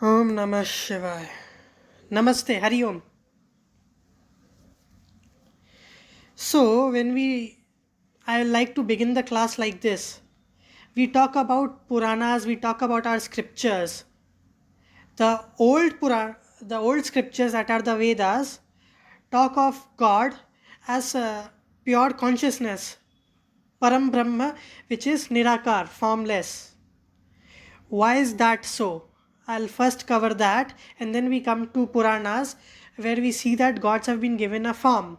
Om Namah Shivaya. Namaste, Hari Om. So, I like to begin the class like this. We talk about Puranas, we talk about our scriptures. The old scriptures that are the Vedas talk of God as a pure consciousness, Param Brahma, which is Nirakar, formless. Why is that so? I'll first cover that and then we come to Puranas where we see that gods have been given a form,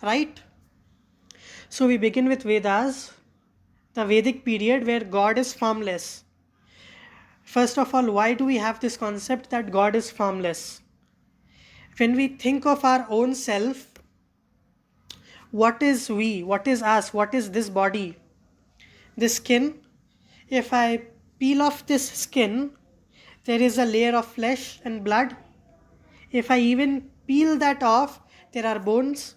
right? So we begin with Vedas, the Vedic period where God is formless. First of all, why do we have this concept that God is formless? When we think of our own self, what is we? What is us? What is this body? This skin? If I peel off this skin, there is a layer of flesh and blood. If I even peel that off, there are bones.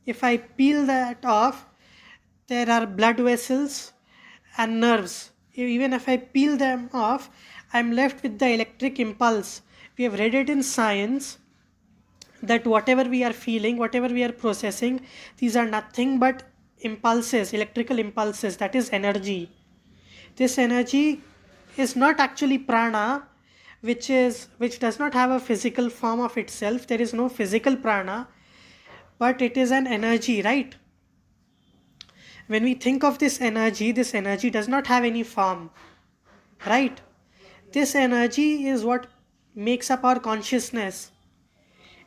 If I peel that off, there are blood vessels and nerves. Even if I peel them off, I'm left with the electric impulse. We have read it in science that whatever we are feeling, whatever we are processing, these are nothing but impulses, electrical impulses, that is energy. This energy is not actually prana, which does not have a physical form of itself. There is no physical prana, but it is an energy, right? When we think of this energy does not have any form, right? This energy is what makes up our consciousness.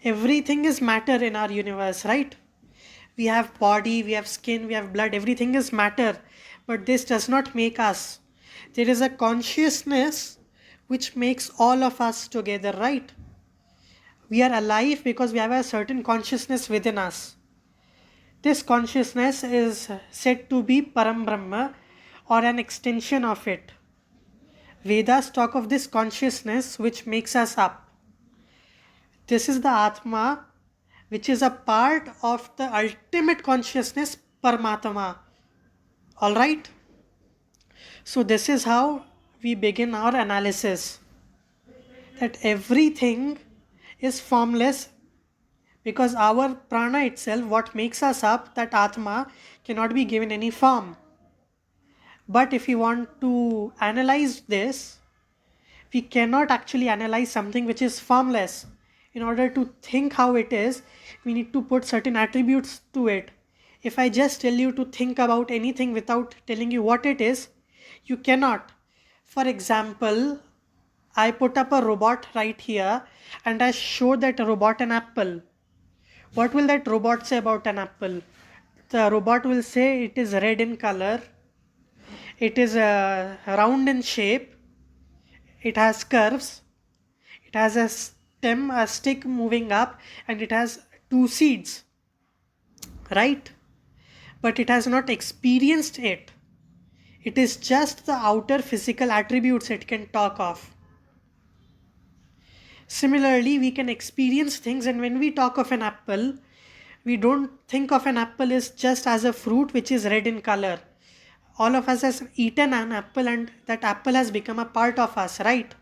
Everything is matter in our universe, right? We have body, we have skin, we have blood, everything is matter, but this does not make us. There is a consciousness which makes all of us together, right? We are alive because we have a certain consciousness within us. This consciousness is said to be Param Brahma or an extension of it. Vedas talk of this consciousness which makes us up. This is the Atma, which is a part of the ultimate consciousness, Paramatma. Alright? So, this is how we begin our analysis, that everything is formless because our prana itself, what makes us up, that Atma, cannot be given any form. But if we want to analyze this, we cannot actually analyze something which is formless. In order to think how it is, we need to put certain attributes to it. If I just tell you to think about anything without telling you what it is, you cannot. For example, I put up a robot right here and I show that robot an apple. What will that robot say about an apple? The robot will say it is red in color, it is round in shape, it has curves, it has a stem, a stick moving up, and it has two seeds, right? But it has not experienced it. It is just the outer physical attributes it can talk of. Similarly, we can experience things, and when we talk of an apple, we don't think of an apple as just as a fruit which is red in color. All of us has eaten an apple and that apple has become a part of us, right?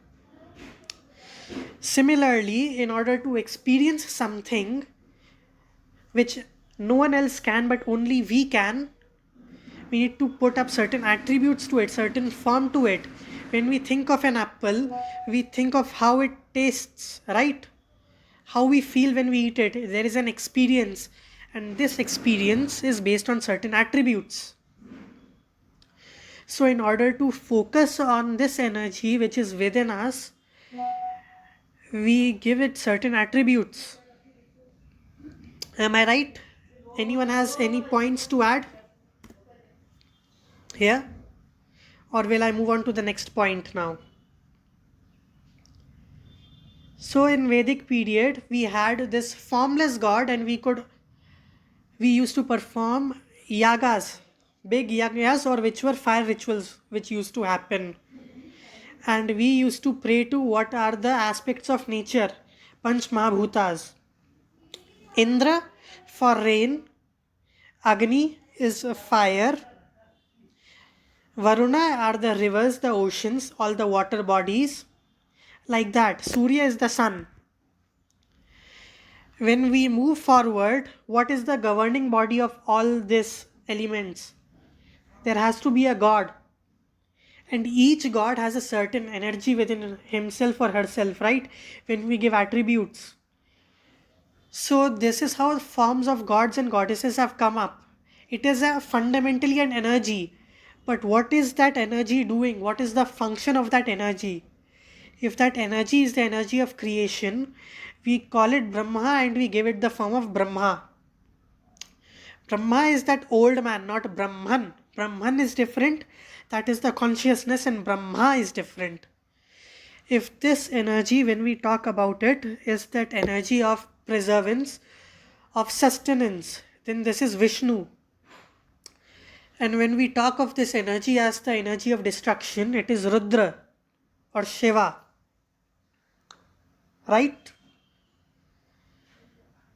Similarly, in order to experience something which no one else can but only we can, we need to put up certain attributes to it, certain form to it. When we think of an apple, we think of how it tastes, right? How we feel when we eat it. There is an experience, and this experience is based on certain attributes. So, in order to focus on this energy which is within us, we give it certain attributes. Am I right? Anyone has any points to add here? Or will I move on to the next point now? So in Vedic period, we had this formless god, and we used to perform yagas, big yagas, or which were fire rituals which used to happen. And we used to pray to what are the aspects of nature, Panch Mahabhutas. Indra for rain, Agni is fire, Varuna are the rivers, the oceans, all the water bodies. Like that, Surya is the sun. When we move forward, what is the governing body of all these elements? There has to be a god, and each god has a certain energy within himself or herself, right? When we give attributes. So this is how forms of gods and goddesses have come up. It is a fundamentally an energy. But what is that energy doing? What is the function of that energy? If that energy is the energy of creation, we call it Brahma and we give it the form of Brahma. Brahma is that old man, not Brahman. Brahman is different. That is the consciousness, and Brahma is different. If this energy, when we talk about it, is that energy of preservance, of sustenance, then this is Vishnu. And when we talk of this energy as the energy of destruction, it is Rudra or Shiva. Right?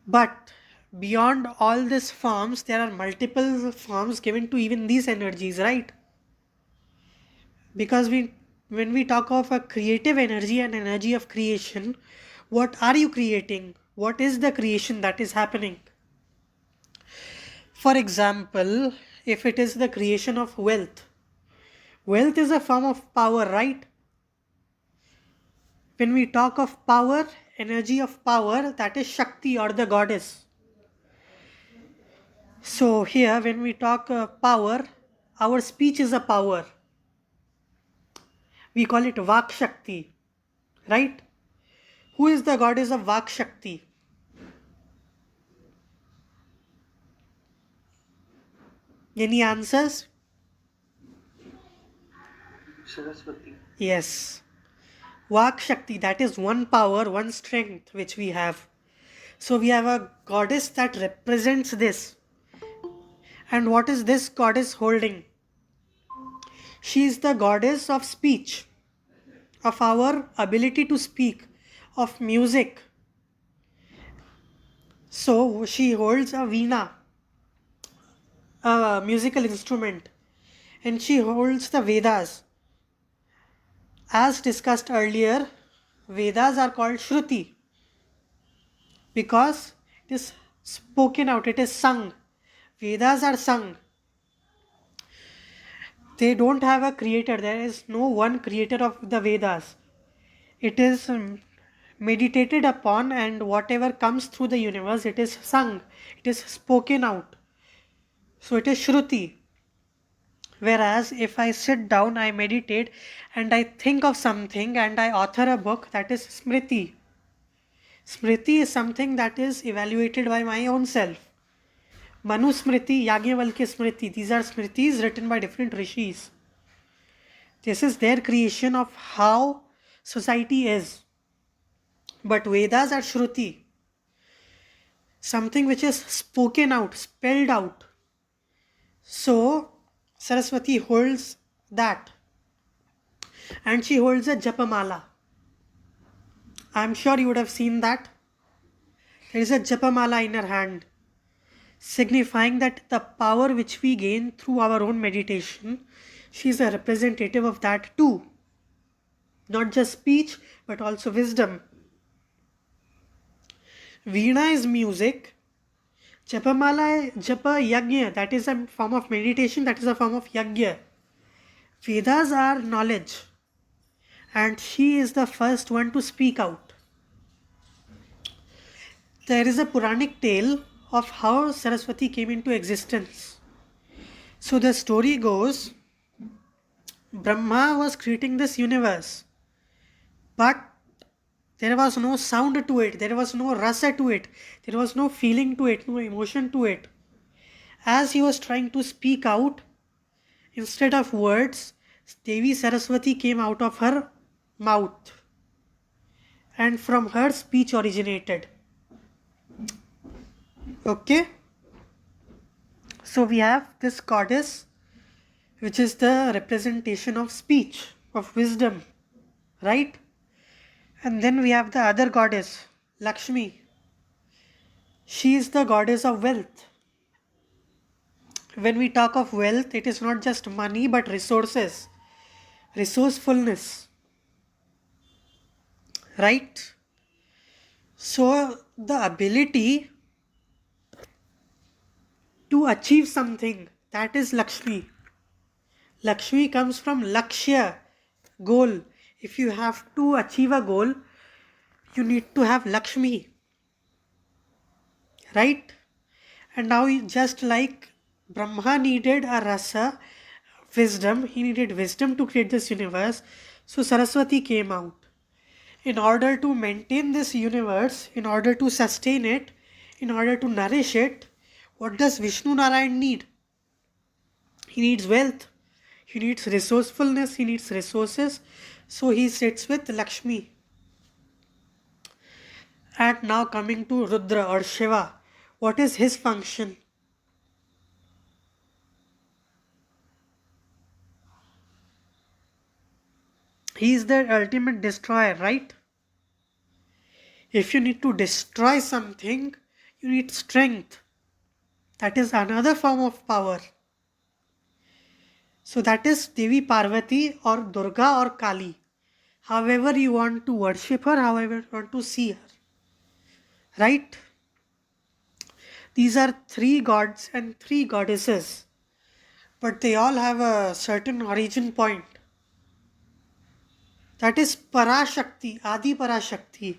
But beyond all these forms, there are multiple forms given to even these energies, right? Because when we talk of a creative energy and energy of creation, what are you creating? What is the creation that is happening? For example, if it is the creation of wealth, wealth is a form of power, right? When we talk of power, energy of power, that is Shakti or the goddess. So here when we talk power, our speech is a power. We call it Vak Shakti, right? Who is the goddess of Vak Shakti? Any answers? Saraswati. Yes. Vak Shakti, that is one power, one strength which we have. So we have a goddess that represents this. And what is this goddess holding? She is the goddess of speech, of our ability to speak, of music. So she holds a veena, a musical instrument, and she holds the Vedas. As discussed earlier, Vedas are called Shruti because it is spoken out, it is sung. Vedas are sung. They don't have a creator, there is no one creator of the Vedas. It is meditated upon, and whatever comes through the universe, it is sung, it is spoken out. So it is Shruti. Whereas if I sit down, I meditate, and I think of something and I author a book, that is Smriti. Smriti is something that is evaluated by my own self. Manu Smriti, Yagyavalkya Smriti, these are Smritis written by different rishis. This is their creation of how society is. But Vedas are Shruti, something which is spoken out, spelled out. So Saraswati holds that, and she holds a Japamala. I'm sure you would have seen that. There is a Japamala in her hand, signifying that the power which we gain through our own meditation, she is a representative of that too. Not just speech, but also wisdom. Veena is music. Japamala, Japa Yajna, that is a form of meditation, that is a form of Yajna. Vedas are knowledge, and she is the first one to speak out. There is a Puranic tale of how Saraswati came into existence. So the story goes, Brahma was creating this universe, but there was no sound to it, there was no rasa to it, there was no feeling to it, no emotion to it. As he was trying to speak out, instead of words, Devi Saraswati came out of her mouth, and from her speech originated. Okay? So we have this goddess, which is the representation of speech, of wisdom, right? And then we have the other goddess, Lakshmi. She is the goddess of wealth. When we talk of wealth, it is not just money but resources, resourcefulness. right? So the ability to achieve something, that is Lakshmi. Lakshmi comes from Lakshya, goal. If you have to achieve a goal, you need to have Lakshmi, right? And now, just like Brahma needed a rasa, wisdom, he needed wisdom to create this universe. So Saraswati came out. In order to maintain this universe, in order to sustain it, in order to nourish it, what does Vishnu Narayan need? He needs wealth, he needs resourcefulness, he needs resources. So he sits with Lakshmi. And now coming to Rudra or Shiva, what is his function? He is the ultimate destroyer, right? If you need to destroy something, you need strength. That is another form of power. So that is Devi Parvati or Durga or Kali. However you want to worship her, however you want to see her. Right? These are three gods and three goddesses. But they all have a certain origin point. That is Parashakti, Adi Parashakti.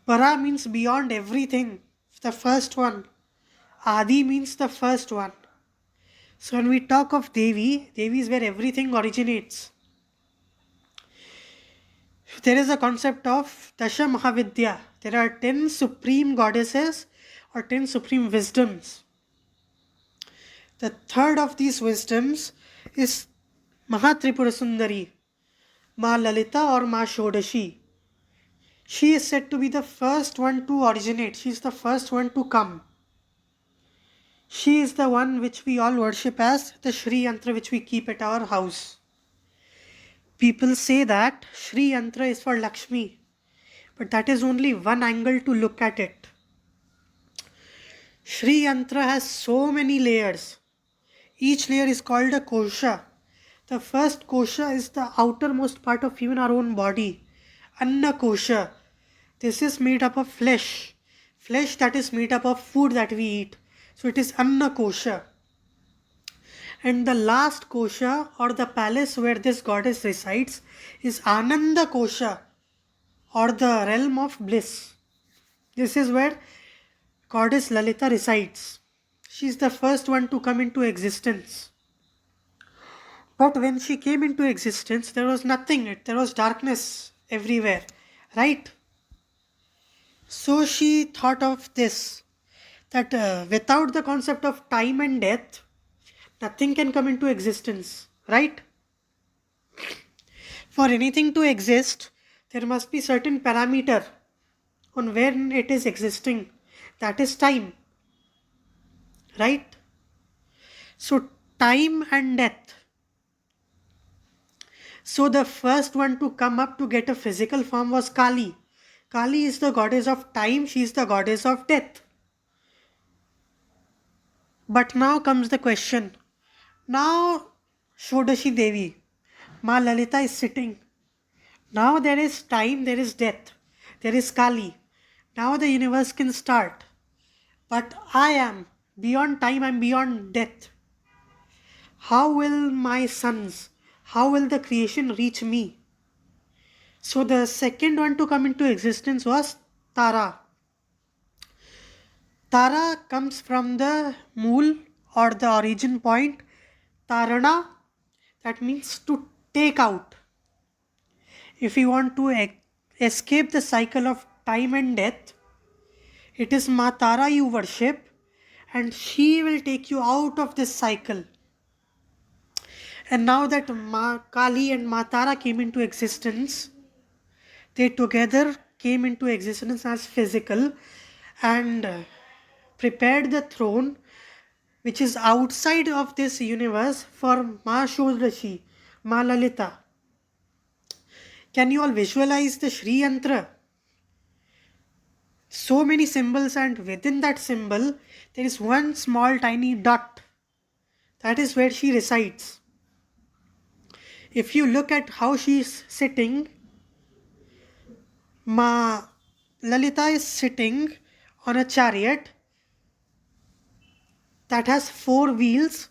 Para means beyond everything, the first one. Adi means the first one. So when we talk of Devi, Devi is where everything originates. There is a concept of Dasha Mahavidya. There are 10 supreme goddesses or 10 supreme wisdoms. The third of these wisdoms is Mahatripura Sundari, Ma Lalita or Ma Shodashi. She is said to be the first one to originate. She is the first one to come. She is the one which we all worship as the Shri Yantra which we keep at our house. People say that Shri Yantra is for Lakshmi, but that is only one angle to look at it. Shri Yantra has so many layers. Each layer is called a kosha. The first kosha is the outermost part of even our own body, Anna kosha. This is made up of flesh, flesh that is made up of food that we eat. So it is Anna kosha. And the last kosha or the palace where this goddess resides is Ananda kosha or the realm of bliss. This is where goddess Lalita resides. She is the first one to come into existence. But when she came into existence, there was nothing, there was darkness everywhere, right? So she thought of this, that without the concept of time and death, nothing can come into existence, right? For anything to exist, there must be certain parameter on when it is existing. That is time, right? So time and death. So the first one to come up to get a physical form was Kali. Kali is the goddess of time, she is the goddess of death. But now comes the question. Now Shodashi Devi, Ma Lalita is sitting. Now there is time, there is death, there is Kali. Now the universe can start. But I am beyond time, I am beyond death. How will my sons, how will the creation reach me? So the second one to come into existence was Tara. Tara comes from the mool or the origin point, Tarana, that means to take out. If you want to escape the cycle of time and death, it is Ma Tara you worship and she will take you out of this cycle. And now that Ma Kali and Ma Tara came into existence, they together came into existence as physical and prepared the throne which is outside of this universe for Ma Shodashi, Ma Lalita. Can you all visualize the Shri Yantra? So many symbols, and within that symbol there is one small tiny dot. That is where she resides. If you look at how she is sitting, Ma Lalita is sitting on a chariot that has four wheels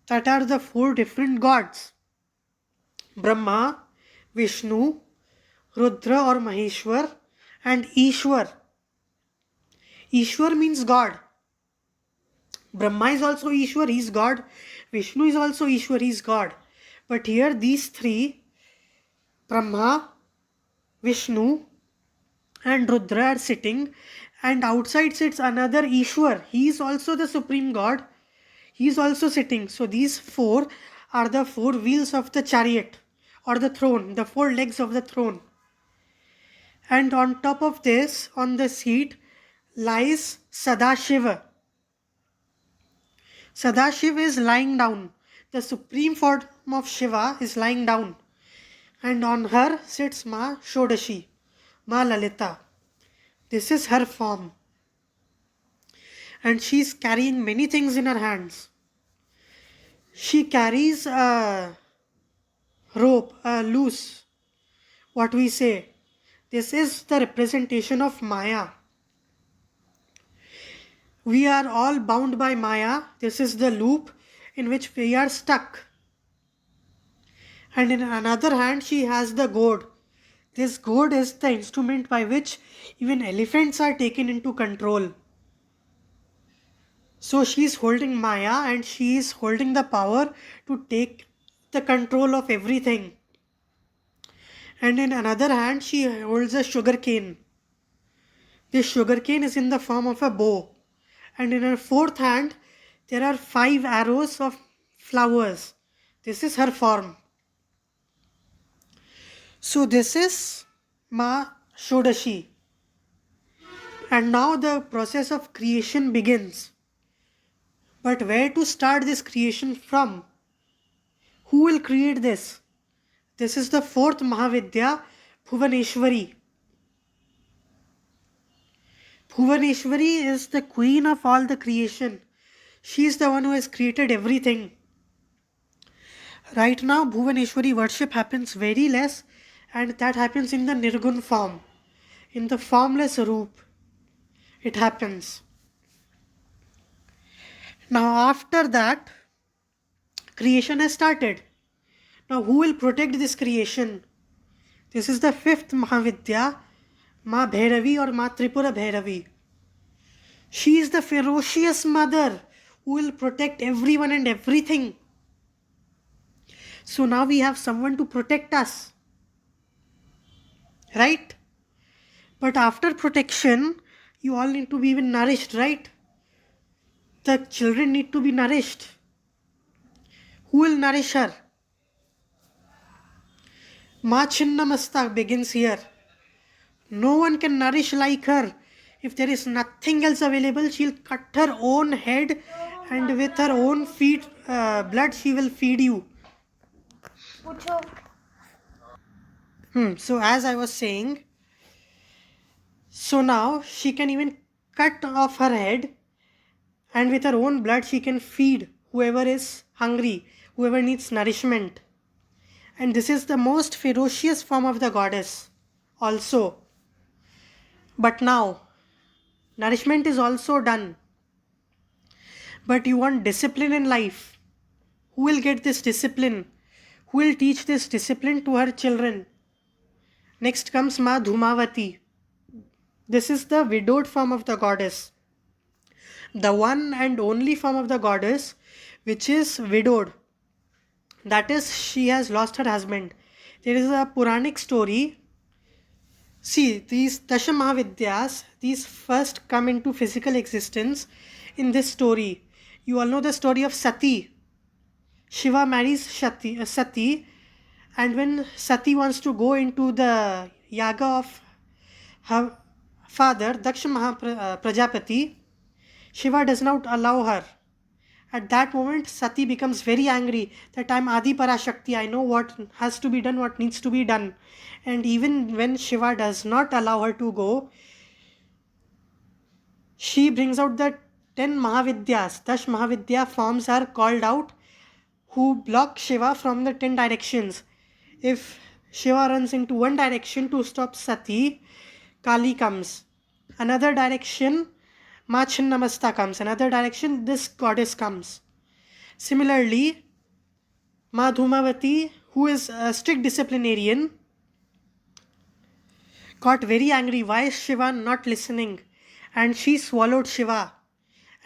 that are the four different gods: Brahma, Vishnu, Rudra or Maheshwar, and Ishwar. Ishwar means God. Brahma is also Ishwar, he is God. Vishnu is also Ishwar, he is God. But here these three, Brahma, Vishnu, and Rudra, are sitting, and outside sits another Ishwar. He is also the supreme God. He is also sitting. So these four are the four wheels of the chariot or the throne, the four legs of the throne. And on top of this, on the seat, lies Sadashiva. Sadashiva is lying down. The supreme form of Shiva is lying down. And on her sits Ma Shodashi, Ma Lalita. This is her form. And she is carrying many things in her hands. She carries a rope, a loose, what we say. This is the representation of Maya. We are all bound by Maya. This is the loop in which we are stuck. And in another hand, she has the goad. This goad is the instrument by which even elephants are taken into control. So she is holding Maya and she is holding the power to take the control of everything. And in another hand, she holds a sugar cane. This sugar cane is in the form of a bow. And in her fourth hand, there are 5 arrows of flowers. This is her form. So this is Ma Shodashi. And now the process of creation begins. But where to start this creation from? Who will create this? This is the fourth Mahavidya, Bhuvaneshwari. Bhuvaneshwari is the queen of all the creation. She is the one who has created everything. Right now, Bhuvaneshwari worship happens very less, and that happens in the Nirgun form, in the formless Roop. It happens. Now, after that, creation has started. Now, who will protect this creation? This is the fifth Mahavidya, Ma Bhairavi or Ma Tripura Bhairavi. She is the ferocious mother who will protect everyone and everything. So now we have someone to protect us. Right? But after protection, you all need to be even nourished, right? The children need to be nourished. Who will nourish her? Ma Chinnamasta begins here. No one can nourish like her. If there is nothing else available, she'll cut her own head and with her own feet, blood, she will feed you. So as I was saying, so now she can even cut off her head and with her own blood she can feed whoever is hungry, whoever needs nourishment. And this is the most ferocious form of the goddess also. But now, nourishment is also done. But you want discipline in life. Who will get this discipline? Who will teach this discipline to her children? Next comes Ma Dhumavati. This is the widowed form of the goddess. The one and only form of the goddess which is widowed. That is, she has lost her husband. There is a Puranic story. See, these Dasha Mahavidyas, these first come into physical existence in this story. You all know the story of Sati. Shiva marries Sati, and when Sati wants to go into the yaga of her father, Daksha Prajapati, Shiva does not allow her. At that moment, Sati becomes very angry that I am Adi Parashakti, I know what has to be done, what needs to be done. And even when Shiva does not allow her to go, she brings out the 10 Mahavidyas. Dash Mahavidya forms are called out who block Shiva from the 10 directions. If Shiva runs into one direction to stop Sati. Kali comes. Another direction, Ma Chinnamasta comes. Another direction, this goddess comes. Similarly, Ma Dhumavati, who is a strict disciplinarian, got very angry. Why is Shiva not listening? And she swallowed Shiva.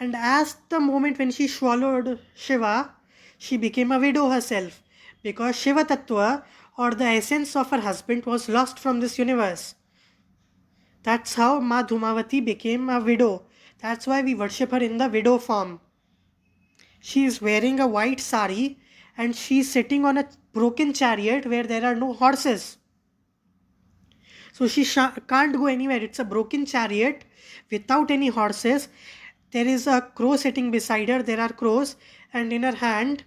And as the moment when she swallowed Shiva, she became a widow herself, because Shiva Tattva, or the essence of her husband, was lost from this universe. That's how Ma Dhumavati became a widow. That's why we worship her in the widow form. She is wearing a white sari and she is sitting on a broken chariot where there are no horses. So she can't go anywhere. It's a broken chariot without any horses. There is a crow sitting beside her. There are crows, and in her hand,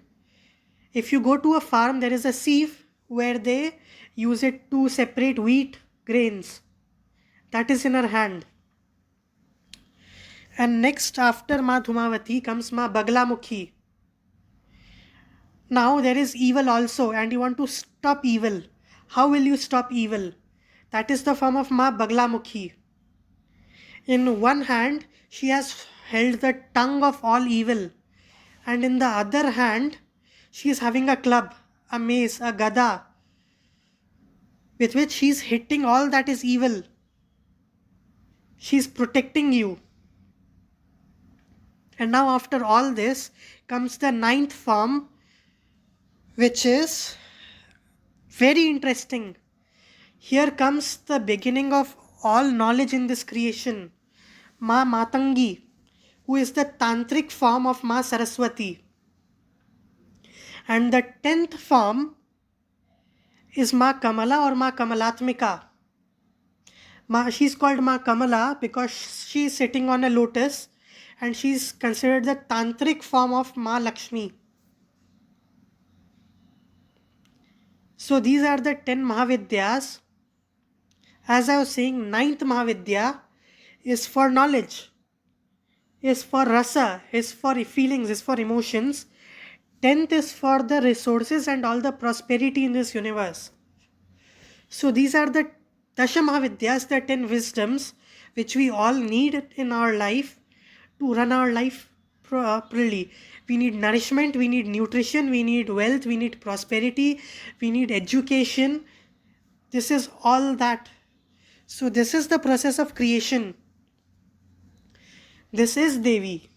if you go to a farm, there is a sieve where they use it to separate wheat grains. That is in her hand. And next, after Ma Dhumavati, comes Ma Baglamukhi. Now there is evil also, and you want to stop evil. How will you stop evil? That is the form of Ma Baglamukhi. In one hand, she has held the tongue of all evil, and in the other hand, she is having a club, a mace, a gada, with which she is hitting all that is evil. She is protecting you. And now after all this comes the ninth form, which is very interesting. Here comes the beginning of all knowledge in this creation. Ma Matangi, who is the tantric form of Ma Saraswati. And the 10th form is Ma Kamala or Ma Kamalatmika. She is called Ma Kamala because she is sitting on a lotus, and she is considered the tantric form of Ma Lakshmi. So these are the 10 Mahavidyas. As I was saying, 9th Mahavidya is for knowledge, is for rasa, is for feelings, is for emotions. 10th is for the resources and all the prosperity in this universe. So these are the Dasha Mahavidyas, the 10 wisdoms which we all need in our life to run our life properly. We need nourishment, we need nutrition, we need wealth, we need prosperity, we need education. This is all that. So this is the process of creation. This is Devi.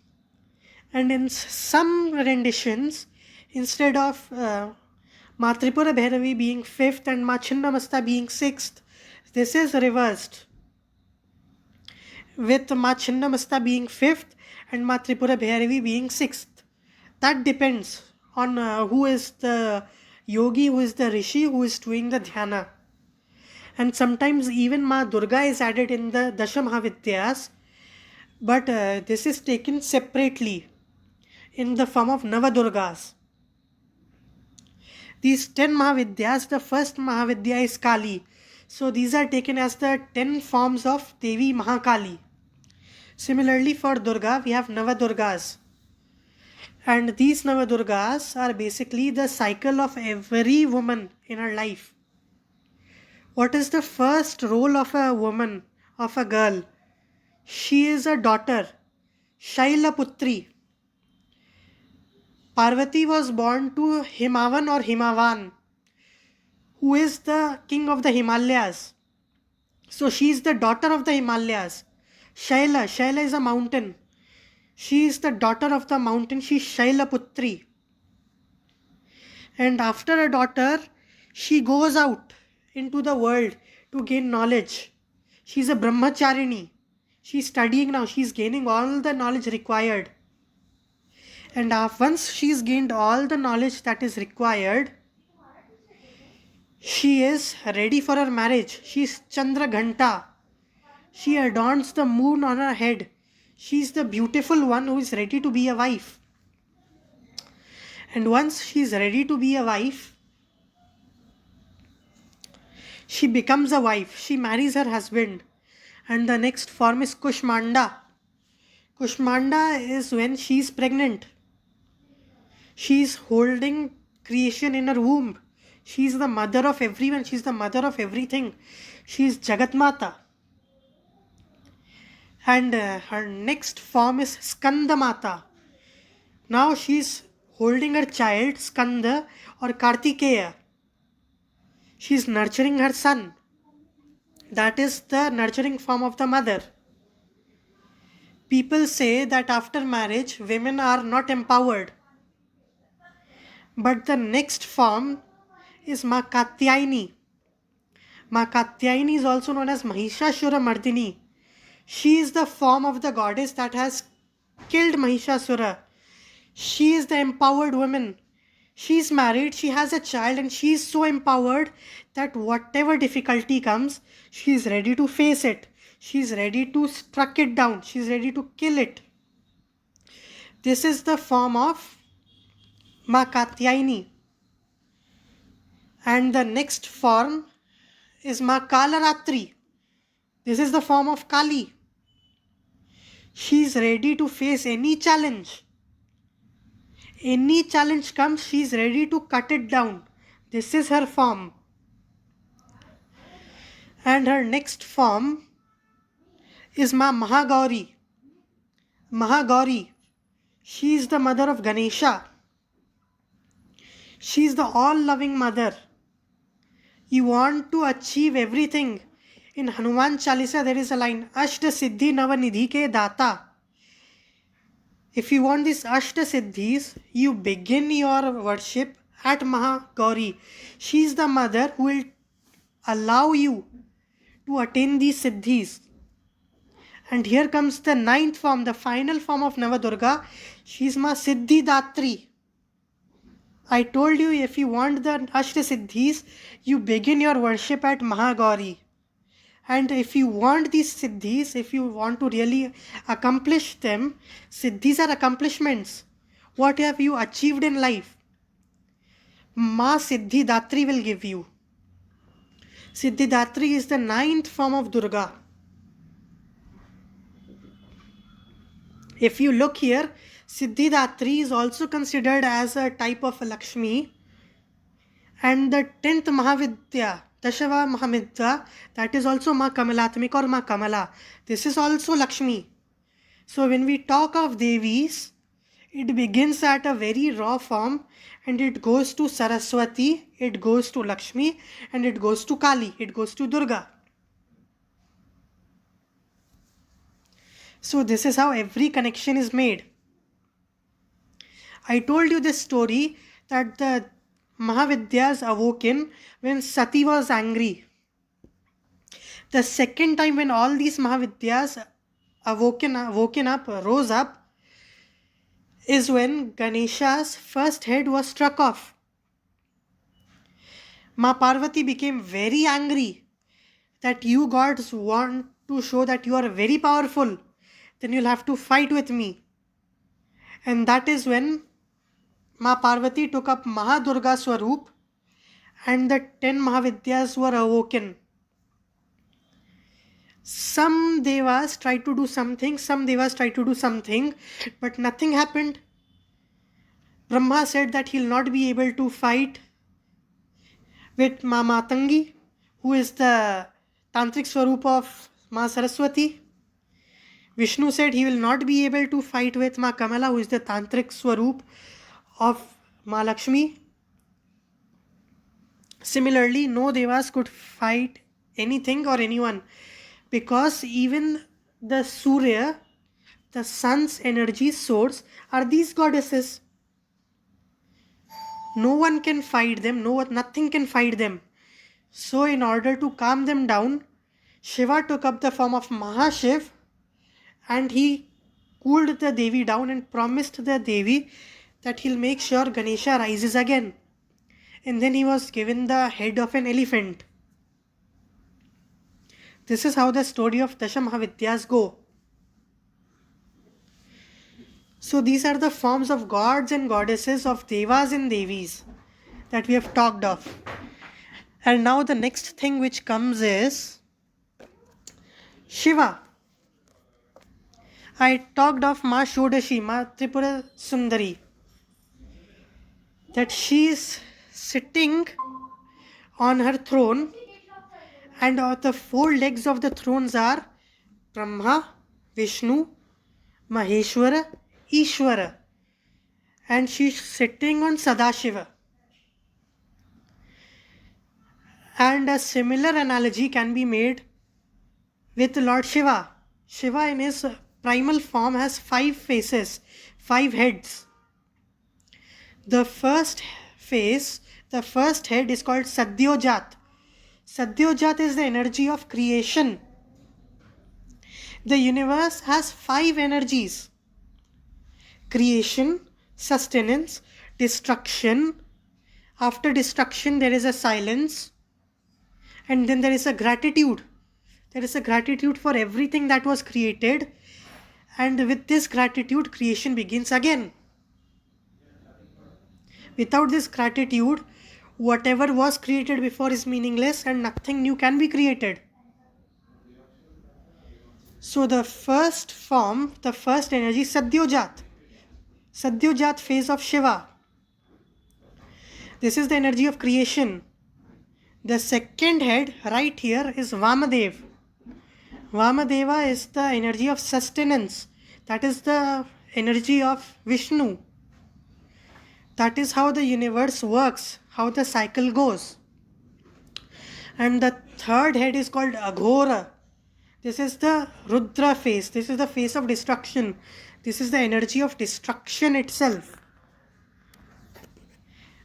And in some renditions, instead of Ma Tripura Bhairavi being 5th and Ma Chinnamasta being 6th, this is reversed, with Ma Chinnamasta being 5th and Ma Tripura Bhairavi being 6th. That depends on who is the yogi, who is the rishi, who is doing the dhyana. And sometimes even Ma Durga is added in the Dasha Mahavidyas, but this is taken separately in the form of Navadurgas. These 10 Mahavidyas, the first Mahavidya is Kali. So these are taken as the 10 forms of Devi Mahakali. Similarly for Durga, we have Navadurgas. And these Navadurgas are basically the cycle of every woman in her life. What is the first role of a woman, of a girl? She is a daughter, Shaila Putri. Parvati was born to Himavan or Himavan, who is the king of the Himalayas. So she is the daughter of the Himalayas. Shaila is a mountain. She is the daughter of the mountain. She is Shaila Putri. And after a daughter, she goes out into the world to gain knowledge. She is a brahmacharini. She is studying now. She is gaining all the knowledge required. And once she has gained all the knowledge that is required, she is ready for her marriage. She is Chandra Ghanta. She adorns the moon on her head. She is the beautiful one who is ready to be a wife. And once she is ready to be a wife, she becomes a wife. She marries her husband. And the next form is Kushmanda. Kushmanda is when she is pregnant. She is holding creation in her womb. She is the mother of everyone. She is the mother of everything. She is Jagat Mata. And her next form is Skanda Mata. Now she is holding her child, Skanda or Kartikeya. She is nurturing her son. That is the nurturing form of the mother. People say that after marriage, women are not empowered. But the next form is Ma Katyayani. Ma Katyayani is also known as Mahishasura Mardini. She is the form of the goddess that has killed Mahishasura. She is the empowered woman. She is married, she has a child, and she is so empowered that whatever difficulty comes, she is ready to face it. She is ready to struck it down. She is ready to kill it. This is the form of Ma Katyayani. And the next form is Ma Kalaratri. This is the form of Kali. She is ready to face any challenge. Any challenge comes, she is ready to cut it down. This is her form. And her next form is Ma Mahagauri. Mahagauri. She is the mother of Ganesha. She is the all-loving mother. You want to achieve everything. In Hanuman Chalisa there is a line, Ashta Siddhi Navanidhi Ke Data. If you want these Ashta Siddhis, you begin your worship at Mahagauri. She is the mother who will allow you to attain these Siddhis. And here comes the ninth form, the final form of Navadurga. She is Ma Siddhi Datri. I told you, if you want the Ashta Siddhis, you begin your worship at Mahagauri. And if you want these Siddhis, if you want to really accomplish them, Siddhis are accomplishments. What have you achieved in life? Ma Siddhi Datri will give you. Siddhi Datri is the ninth form of Durga. If you look here, Siddhi Datri is also considered as a type of Lakshmi. And the 10th Mahavidya, Dashava Mahavidya, that is also Ma Kamalatmika or Ma Kamala. This is also Lakshmi. So when we talk of Devis, it begins at a very raw form and it goes to Saraswati, it goes to Lakshmi, and it goes to Kali, it goes to Durga. So this is how every connection is made. I told you this story that the Mahavidyas awoken when Sati was angry. The second time when all these Mahavidyas rose up, is when Ganesha's first head was struck off. Ma Parvati became very angry that you gods want to show that you are very powerful, then you'll have to fight with me. And that is when Ma Parvati took up Mahadurga Swaroop and the 10 Mahavidyas were awoken. Some devas tried to do something, but nothing happened. Brahma said that he'll not be able to fight with Ma Matangi, who is the Tantric Swaroop of Ma Saraswati. Vishnu said he will not be able to fight with Ma Kamala, who is the Tantric Swaroop of Ma Lakshmi. Similarly, no devas could fight anything or anyone, because even the Surya, the sun's energy source, are these goddesses. No one can fight them, nothing can fight them. So in order to calm them down, Shiva took up the form of Mahashiv and he cooled the Devi down and promised the Devi that he'll make sure Ganesha rises again. And then he was given the head of an elephant. This is how the story of Dasha Mahavidyas go. So these are the forms of gods and goddesses, of devas and devis that we have talked of. And now the next thing which comes is Shiva. I talked of Ma Shodashi, Ma Tripura Sundari, that she is sitting on her throne, and the four legs of the thrones are Brahma, Vishnu, Maheshwara, Ishwara, and she's sitting on Sadashiva. And a similar analogy can be made with Lord Shiva. Shiva in his primal form has 5 faces, 5 heads. The first face, the first head is called Sadyojat. Sadyojat is the energy of creation. The universe has 5 energies: creation, sustenance, destruction. After destruction, there is a silence, and then there is a gratitude. There is a gratitude for everything that was created, and with this gratitude, creation begins again. Without this gratitude, whatever was created before is meaningless and nothing new can be created. So the first form, the first energy, Sadyojat. Sadyojat phase of Shiva. This is the energy of creation. The second head right here is Vamadev. Vamadeva is the energy of sustenance. That is the energy of Vishnu. That is how the universe works, how the cycle goes. And the third head is called Aghora. This is the Rudra phase. This is the phase of destruction. This is the energy of destruction itself.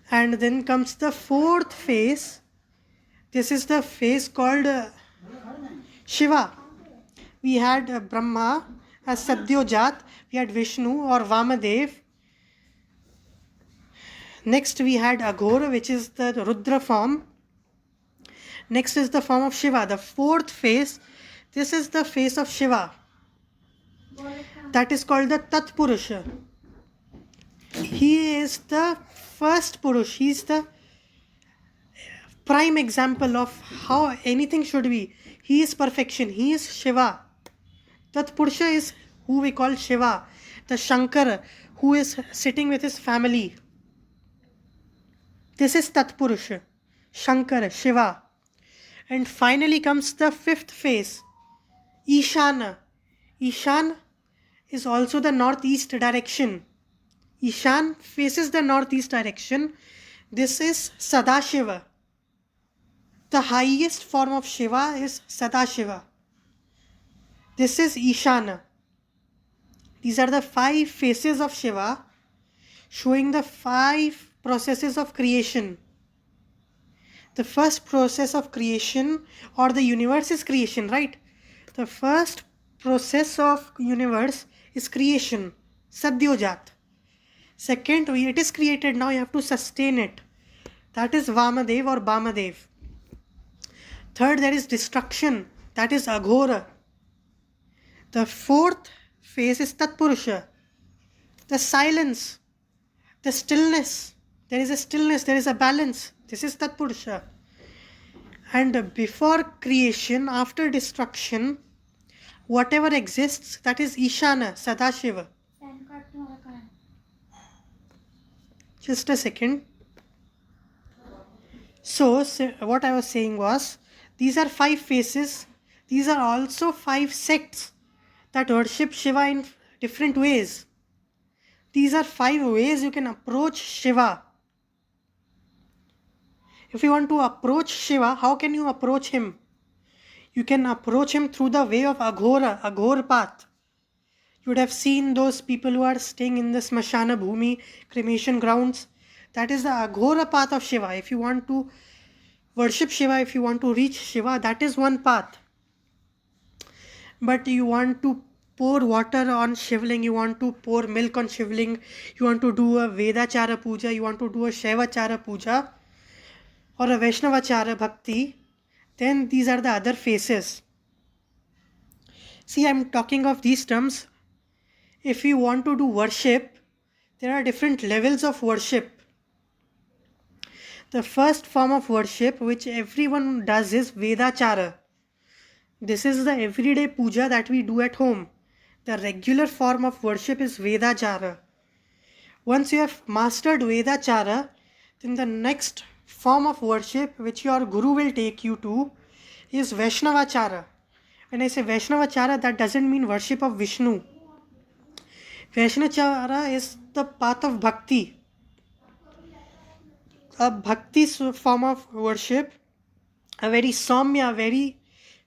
And then comes the fourth phase. This is the phase called Shiva. We had Brahma as Sadyojat. We had Vishnu or Vamadev. Next we had Aghora, which is the Rudra form. Next is the form of Shiva. The fourth phase, this is the phase of Shiva. That is called the Tat Purusha. He is the first Purush. He is the prime example of how anything should be. He is perfection. He is Shiva. Tat Purusha is who we call Shiva, the Shankara, who is sitting with his family. This is Tat Purusha, Shankara, Shiva. And finally comes the fifth phase, Ishana. Ishan is also the northeast direction. Ishan faces the northeast direction. This is Sadashiva. The highest form of Shiva is Sadashiva. This is Ishana. These are the 5 faces of Shiva, showing the 5 processes of creation. The first process of creation, or the universe is creation, right? The first process of universe is creation, Sadyojat. Second, it is created, now you have to sustain it. That is Vamadev or Bamadev. Third, there is destruction. That is Aghora. The fourth phase is Tatpurusha. The silence, the stillness. There is a stillness, there is a balance. This is Tatpurusha. And before creation, after destruction, whatever exists, that is Ishana, Sadashiva. Just a second. So what I was saying was, these are 5 faces. These are also 5 sects that worship Shiva in different ways. These are 5 ways you can approach Shiva. If you want to approach Shiva, how can you approach him? You can approach him through the way of Aghora, Aghor path. You would have seen those people who are staying in the Smashana Bhumi, cremation grounds. That is the Aghora path of Shiva. If you want to worship Shiva, if you want to reach Shiva, that is one path. But you want to pour water on Shivling, you want to pour milk on Shivling, you want to do a Vedachara puja, you want to do a Shaivachara puja, or a Vaishnavachara bhakti, then these are the other phases. See, I am talking of these terms. If you want to do worship, there are different levels of worship. The first form of worship which everyone does is Vedachara. This is the everyday puja that we do at home. The regular form of worship is Vedachara. Once you have mastered Vedachara, then the next form of worship which your guru will take you to is Vaishnavachara. When I say Vaishnavachara, that doesn't mean worship of Vishnu. Vaishnavachara is the path of bhakti. A bhakti form of worship, a very Samya, very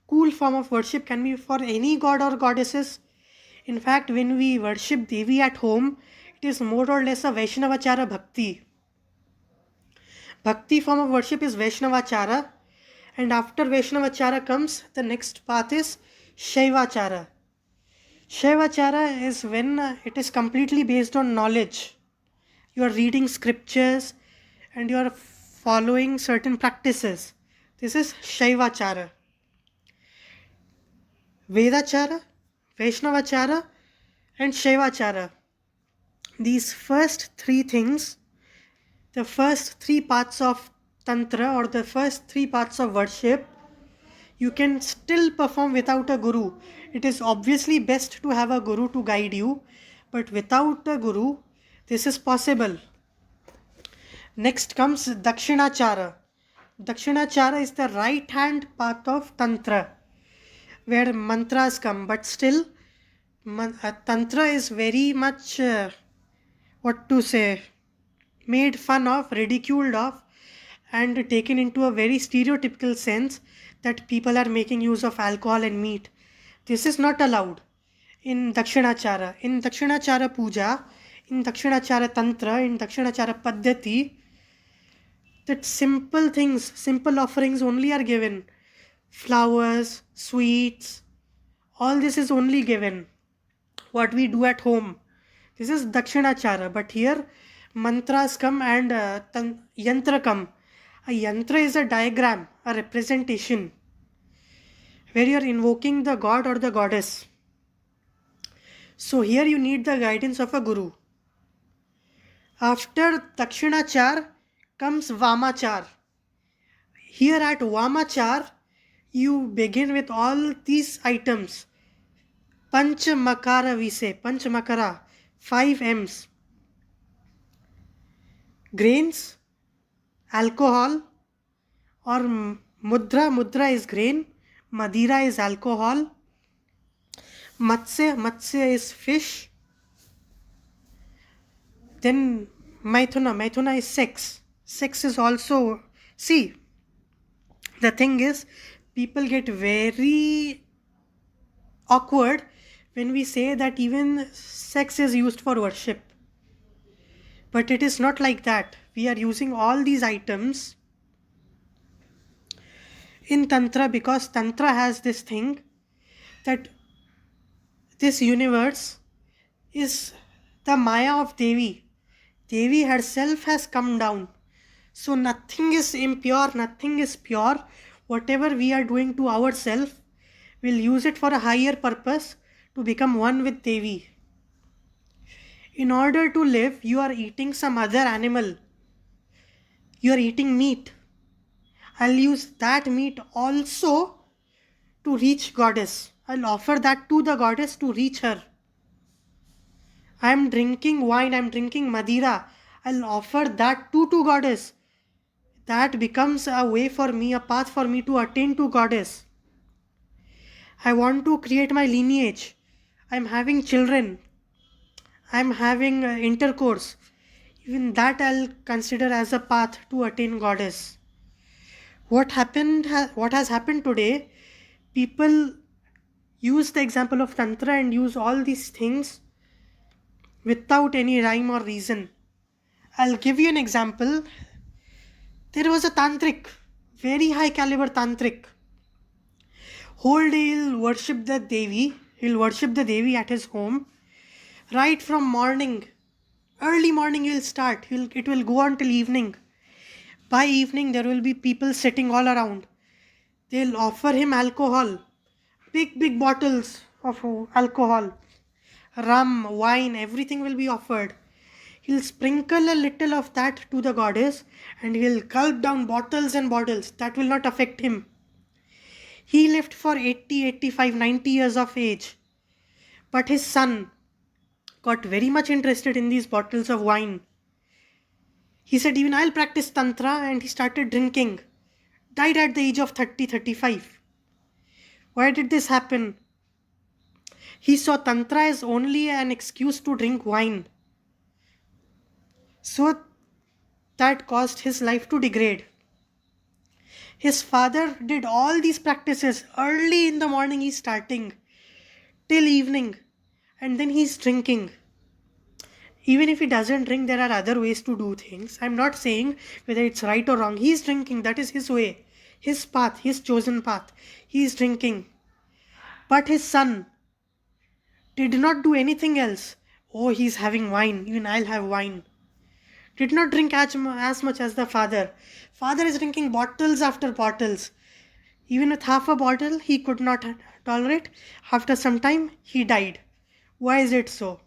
cool form of worship, can be for any god or goddesses. In fact, when we worship Devi at home, it is more or less a Vaishnavachara bhakti. Bhakti form of worship is Vaishnavachara, and after Vaishnavachara comes, the next path is Shaivachara. Shaivachara is when it is completely based on knowledge. You are reading scriptures and you are following certain practices. This is Shaivachara. Vedachara, Vaishnavachara, and Shaivachara. These first three things, the first three parts of Tantra or the first three parts of worship, you can still perform without a guru. It is obviously best to have a guru to guide you, but without a guru, this is possible. Next comes Dakshinachara. Dakshinachara is the right hand path of Tantra, where mantras come, but still Tantra is very much, made fun of, ridiculed of, and taken into a very stereotypical sense that people are making use of alcohol and meat. This is not allowed in Dakshinachara. In Dakshinachara Puja, in Dakshinachara Tantra, in Dakshinachara Paddhati, that simple things, simple offerings only are given. Flowers, sweets, all this is only given. What we do at home. This is Dakshinachara, but here mantras come and yantra come. A yantra is a diagram, a representation, where you are invoking the god or the goddess. So here you need the guidance of a guru. After Dakshinachar comes Vamachar. Here at Vamachar, you begin with all these items. Panchamakara we say, Panchamakara, 5 M's. Grains, alcohol, or mudra is grain, madira is alcohol, matsya is fish, then maithuna is sex is also, see, the thing is, people get very awkward when we say that even sex is used for worship. But it is not like that. We are using all these items in Tantra because Tantra has this thing that this universe is the Maya of Devi. Devi herself has come down. So nothing is impure, nothing is pure. Whatever we are doing to ourselves, we'll use it for a higher purpose to become one with Devi. In order to live, you are eating some other animal. You are eating meat. I'll use that meat also to reach goddess. I'll offer that to the goddess to reach her. I'm drinking wine, I'm drinking Madira. I'll offer that to goddess. That becomes a way for me, a path for me to attain to goddess. I want to create my lineage. I'm having children. I'm having intercourse. Even that I'll consider as a path to attain goddess. What has happened today, people use the example of Tantra and use all these things without any rhyme or reason. I'll give you an example. There was a tantric, very high caliber tantric. Whole day he'll worship the Devi. He'll worship the Devi at his home. Right from morning, early morning he'll start. It will go on till evening. By evening there will be people sitting all around. They'll offer him alcohol. Big bottles of alcohol. Rum, wine, everything will be offered. He'll sprinkle a little of that to the goddess and he'll gulp down bottles and bottles. That will not affect him. He lived for 80, 85, 90 years of age. But his son got very much interested in these bottles of wine. He said, even I'll practice Tantra, and he started drinking. Died at the age of 30, 35. Why did this happen? He saw Tantra as only an excuse to drink wine. So that caused his life to degrade. His father did all these practices. Early in the morning he's starting, till evening, and then he's drinking. Even if he doesn't drink, there are other ways to do things. I'm not saying whether it's right or wrong. He's drinking, that is his way, his path, his chosen path. He's drinking. But his son did not do anything else. Oh, he's having wine, even I'll have wine. Did not drink as much as the father. Father is drinking bottles after bottles. Even with half a bottle, he could not tolerate. After some time, he died. Why is it so?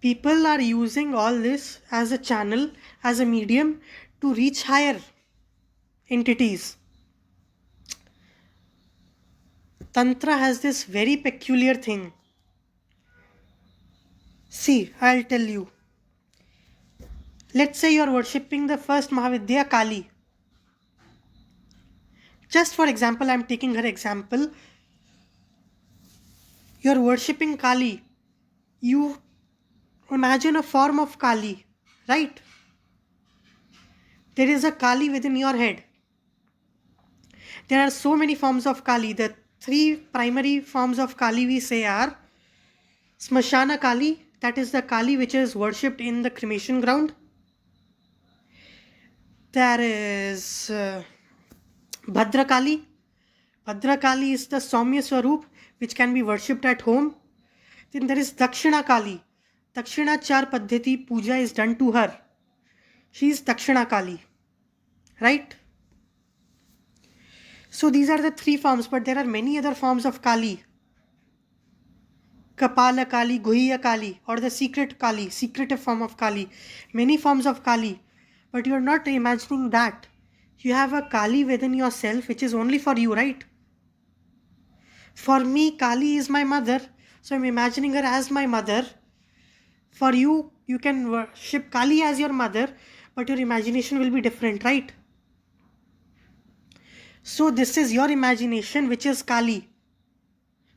People are using all this as a channel, as a medium to reach higher entities. Tantra has this very peculiar thing. See, I'll tell you. Let's say you are worshipping the first Mahavidya Kali. Just for example, I'm taking her example. You are worshipping Kali. You imagine a form of Kali, right? There is a Kali within your head. There are so many forms of Kali. The three primary forms of Kali we say are Smashana Kali, that is the Kali which is worshipped in the cremation ground. There is Bhadra Kali. Bhadra Kali is the Saumya Swarup which can be worshipped at home. Then there is Dakshina Kali. Dakshina Char Paddhati Puja is done to her. She is Dakshina Kali. Right? So these are the three forms, but there are many other forms of Kali. Kapala Kali, Guhya Kali, or the secret Kali, secretive form of Kali. Many forms of Kali. But you are not imagining that. You have a Kali within yourself which is only for you, right? For me, Kali is my mother. So I'm imagining her as my mother. For you, you can worship Kali as your mother, but your imagination will be different, right? So this is your imagination which is Kali.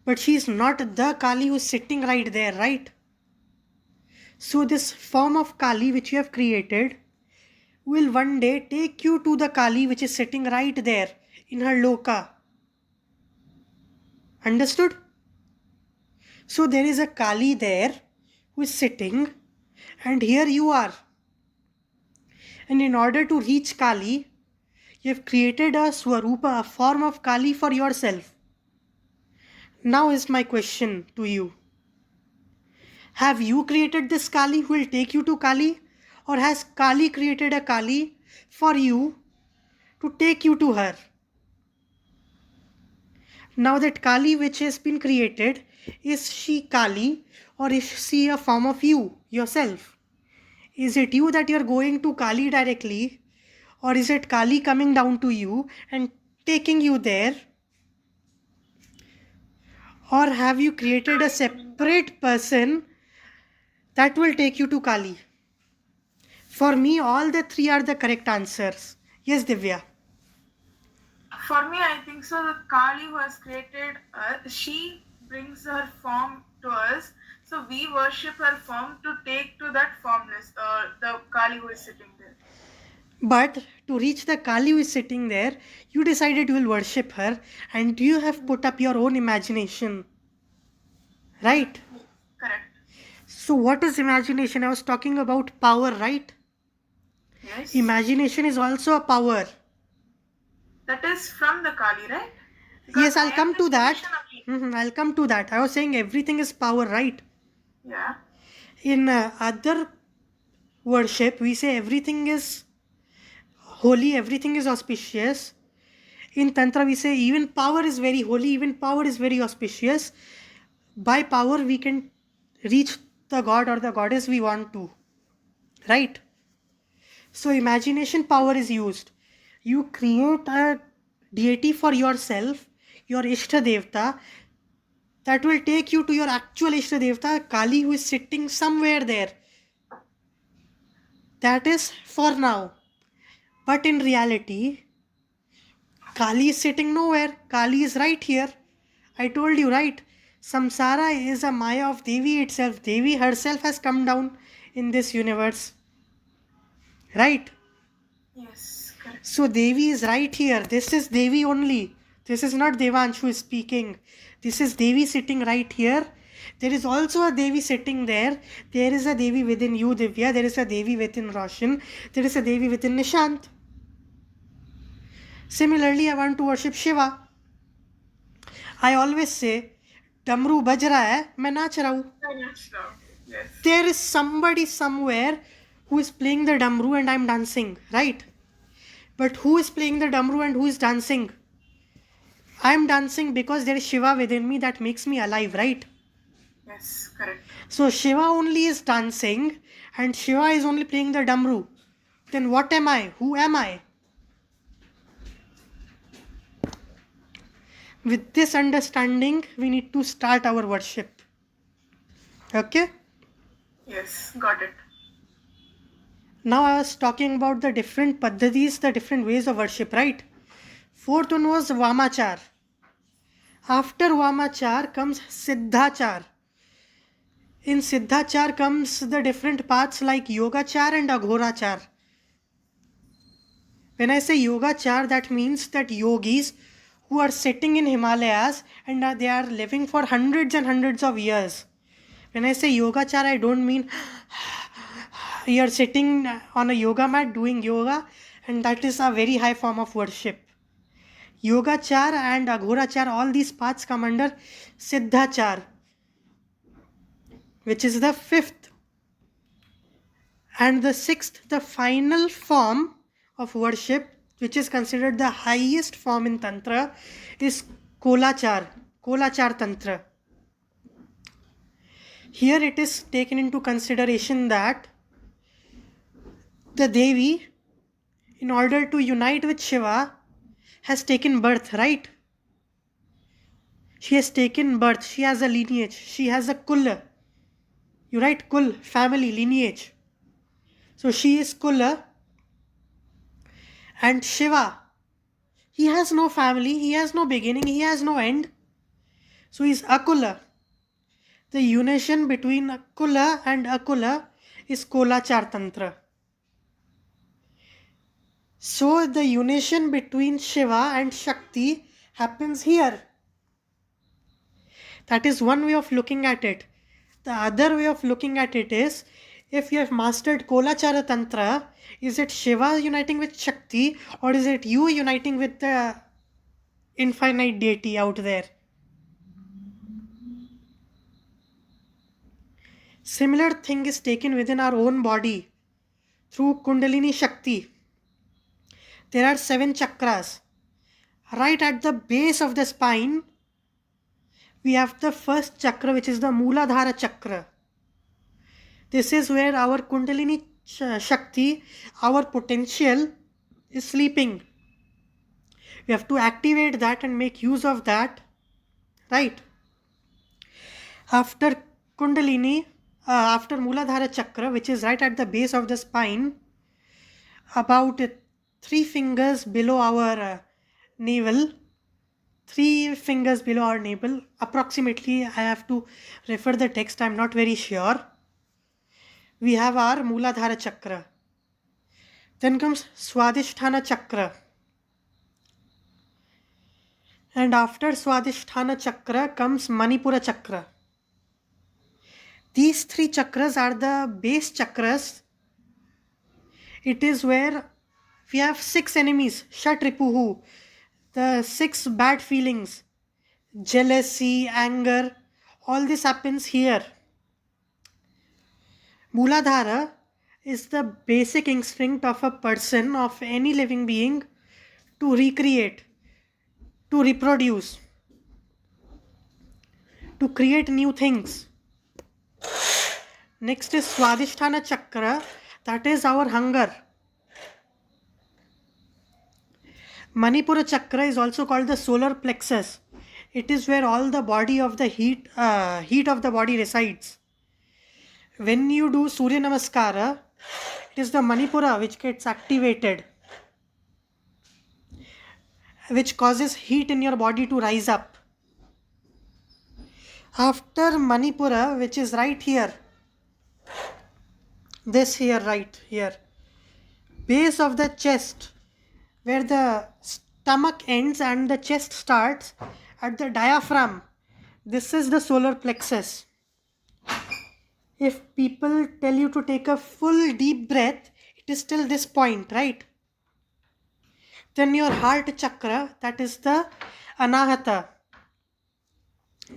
But she is not the Kali who is sitting right there, right? So this form of Kali which you have created will one day take you to the Kali which is sitting right there in her loka. Understood? So there is a Kali there who is sitting, and here you are. And in order to reach Kali, you have created a Swarupa, a form of Kali for yourself. Now is my question to you. Have you created this Kali who will take you to Kali? Or has Kali created a Kali for you to take you to her? Now that Kali which has been created, is she Kali or is she a form of you, yourself? Is it you that you are going to Kali directly, or is it Kali coming down to you and taking you there? Or have you created a separate person that will take you to Kali? For me, all the three are the correct answers. Yes, Divya. For me, I think so. The Kali who has created us, she brings her form to us. So we worship her form to take to that formless, the Kali who is sitting there. But to reach the Kali who is sitting there, you decided you will worship her, and you have put up your own imagination. Right? Correct. So what is imagination? I was talking about power, right? Yes. Imagination is also a power. That is from the Kali, right? Yes, I'll I come am to the that. creation of I'll come to that. I was saying everything is power, right? Yeah. In other worship, we say everything is holy, everything is auspicious. In Tantra, we say even power is very holy, even power is very auspicious. By power, we can reach the god or the goddess we want to. Right? So, imagination power is used. You create a deity for yourself, your Ishta Devta, that will take you to your actual Ishta Devta, Kali, who is sitting somewhere there. That is for now. But in reality, Kali is sitting nowhere. Kali is right here. I told you, right? Samsara is a Maya of Devi itself. Devi herself has come down in this universe. Right? Yes, correct. So Devi is right here. This is Devi only. This is not Devanshu is speaking. This is Devi sitting right here. There is also a Devi sitting there. There is a Devi within you, Divya. There is a Devi within Roshan. There is a Devi within Nishant. Similarly, I want to worship Shiva. I always say, डमरू बज रहा है, मैं नाच रहा हूँ. Yes. There is somebody somewhere who is playing the damru and I'm dancing, right? But who is playing the damru and who is dancing? I'm dancing because there is Shiva within me that makes me alive, right? Yes, correct. So Shiva only is dancing and Shiva is only playing the damru. Then what am I? Who am I? With this understanding, we need to start our worship. Okay? Yes, got it. Now I was talking about the different paddhatis, the different ways of worship, right? Fourth one was Vamachar. After Vamachar comes Siddhachar. In Siddhachar comes the different paths like Yogachar and Aghorachar. When I say Yogachar, that means that yogis who are sitting in Himalayas and they are living for hundreds and hundreds of years. When I say Yogachar, I don't mean you are sitting on a yoga mat doing yoga, and that is a very high form of worship. Yogachar and Aghorachar, all these paths come under Siddhachar, which is the fifth. And the sixth, the final form of worship, which is considered the highest form in Tantra, is Kolachar Tantra. Here it is taken into consideration that the Devi, in order to unite with Shiva, has taken birth, right? She has taken birth. She has a lineage. She has a Kul. You write Kul, family, lineage. So she is Kul. And Shiva, he has no family. He has no beginning. He has no end. So he is Akula. The unison between Kula and Akula is Kolachar Tantra. So the unison between Shiva and Shakti happens here. That is one way of looking at it. The other way of looking at it is, if you have mastered Kolachara Tantra, is it Shiva uniting with Shakti or is it you uniting with the infinite deity out there? Similar thing is taken within our own body through Kundalini Shakti. There are 7 chakras. Right at the base of the spine, we have the first chakra, which is the Mooladhara chakra. This is where our Kundalini Shakti, our potential, is sleeping. We have to activate that and make use of that, right? After Kundalini, after Mooladhara chakra, which is right at the base of the spine, about 3 fingers below our navel, 3 fingers below our navel, approximately. I have to refer the text, I'm not very sure. We have our Mooladhara chakra. Then comes Swadhisthana chakra. And after Swadhisthana chakra comes Manipura chakra. These 3 chakras are the base chakras. It is where we have 6 enemies, Shatripuhu, the 6 bad feelings, jealousy, anger, all this happens here. Mooladhara is the basic instinct of a person, of any living being, to recreate, to reproduce, to create new things. Next is Swadhisthana chakra, that is our hunger. Manipura chakra is also called the solar plexus. It is where all the body of the heat of the body resides. When you do Surya Namaskara, It is the Manipura which gets activated, which causes heat in your body to rise up. After Manipura, which is right here, this here, right here, base of the chest, where the stomach ends and the chest starts, at the diaphragm, this is the solar plexus. If people tell you to take a full deep breath, it is till this point, right? Then your heart chakra, that is the Anahata.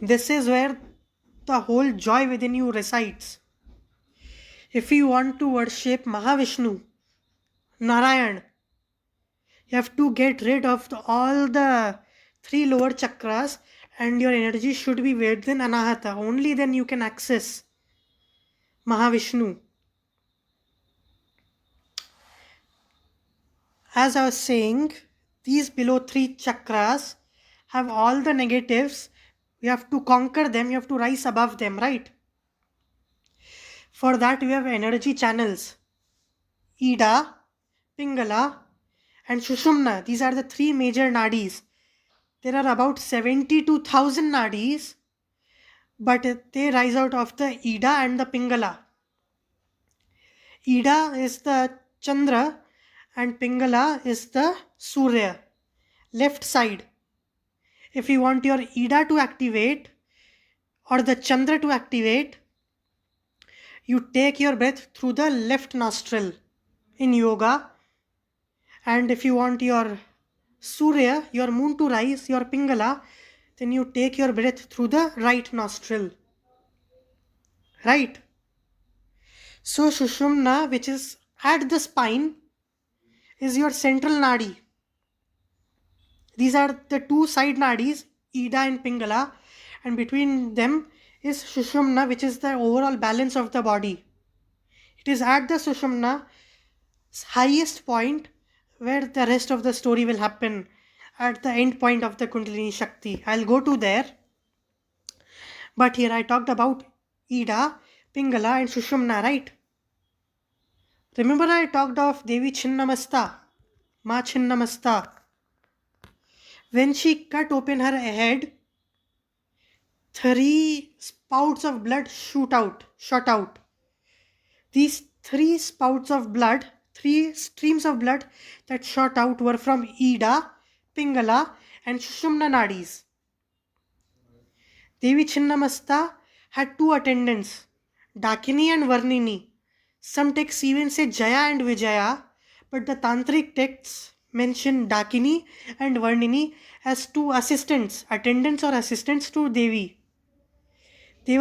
This is where the whole joy within you resides. If you want to worship Mahavishnu, Narayan, you have to get rid of all the three lower chakras, and your energy should be within Anahata. Only then you can access Mahavishnu. As I was saying, these below three chakras have all the negatives. You have to conquer them, you have to rise above them, right? For that, we have energy channels: Ida, Pingala, and Sushumna. These are the three major nadis. There are about 72,000 nadis, but they rise out of the Ida and the Pingala. Ida is the Chandra and Pingala is the Surya, left side. If you want your Ida to activate or the Chandra to activate, you take your breath through the left nostril in yoga. And if you want your Surya, your moon to rise, your Pingala, then you take your breath through the right nostril. Right? So Sushumna, which is at the spine, is your central nadi. These are the two side nadis, Ida and Pingala, and between them is Sushumna, which is the overall balance of the body. It is at the Sushumna's highest point where the rest of the story will happen, at the end point of the Kundalini Shakti. I'll go to there. But here I talked about Ida, Pingala and Sushumna, right? Remember I talked of Devi Chinnamasta, Ma Chinnamasta. When she cut open her head, 3 spouts of blood shot out. These 3 spouts of blood, 3 streams of blood that shot out were from Ida, Pingala and Sushumna nadis. Devi Chinnamasta had 2 attendants, Dakini and Varnini. Some texts even say Jaya and Vijaya, but the Tantric texts mention Dakini and Varnini as 2 assistants, attendants or assistants to Devi. They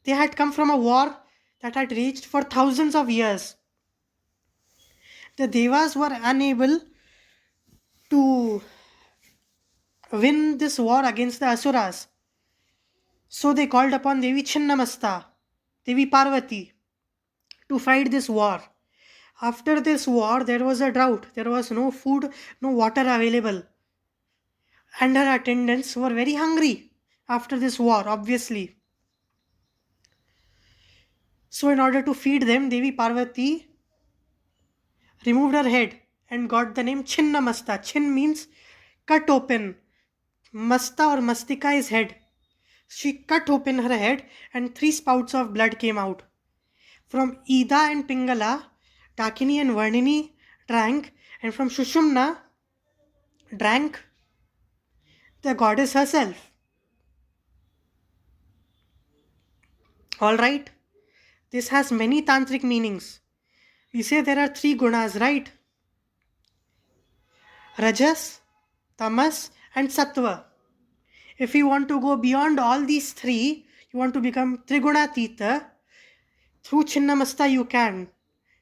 had come from a war that had raged for thousands of years. The Devas were unable to win this war against the Asuras. So they called upon Devi Chinnamasta, Devi Parvati, to fight this war. After this war, there was a drought. There was no food, no water available. And her attendants were very hungry after this war, obviously. So in order to feed them, Devi Parvati removed her head and got the name Chinnamasta. Chin means cut open. Masta or Mastika is head. She cut open her head and 3 spouts of blood came out. From Ida and Pingala, Dakini and Varnini drank, and from Sushumna drank the goddess herself. Alright, this has many tantric meanings. We say there are 3 gunas, right? Rajas, Tamas and Sattva. If you want to go beyond all these 3, you want to become Trigunatita, through Chinnamasta you can.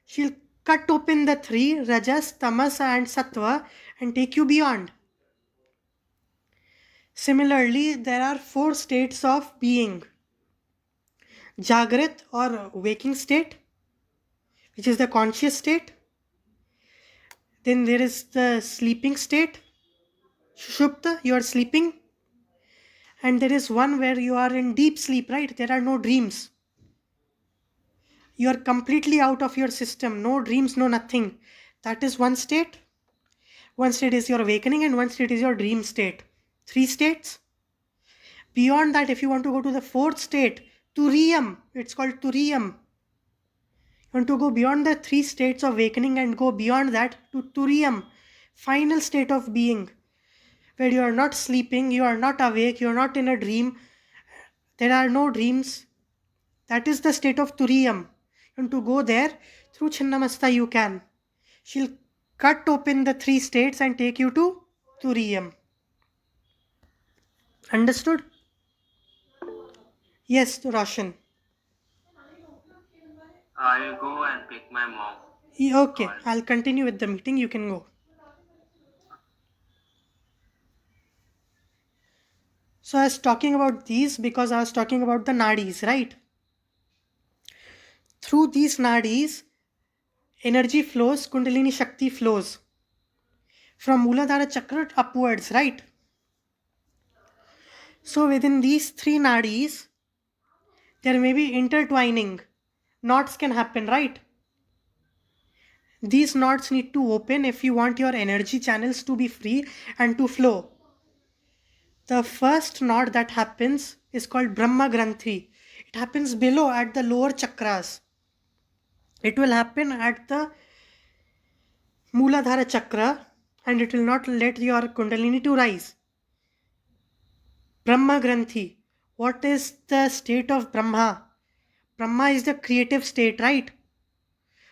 She'll cut open the 3, Rajas, Tamas and Sattva, and take you beyond. Similarly, there are 4 states of being. Jagrat or waking state, which is the conscious state. Then there is the sleeping state, Sushupta, you are sleeping. And there is one where you are in deep sleep, right? There are no dreams. You are completely out of your system, no dreams, no nothing. That is one state. One state is your awakening, and one state is your dream state. 3 states. Beyond that, if you want to go to the 4th state, Turiyam, it's called Turiyam. You want to go beyond the 3 states of awakening and go beyond that to Turiyam, final state of being, where you are not sleeping, you are not awake, you are not in a dream, there are no dreams. That is the state of Turiyam. You want to go there, through Chinnamasta you can. She'll cut open the 3 states and take you to Turiyam. Understood? Yes, Roshan. I'll go and pick my mom. Okay, I'll continue with the meeting. You can go. So I was talking about these because I was talking about the nadis, right? Through these nadis, energy flows, Kundalini Shakti flows from Muladhara Chakra upwards, right? So within these 3 nadis, there may be intertwining. Knots can happen, right? These knots need to open if you want your energy channels to be free and to flow. The first knot that happens is called Brahma Granthi. It happens below at the lower chakras. It will happen at the Muladhara Chakra and it will not let your Kundalini to rise. Brahma Granthi. What is the state of Brahma? Brahma is the creative state, right?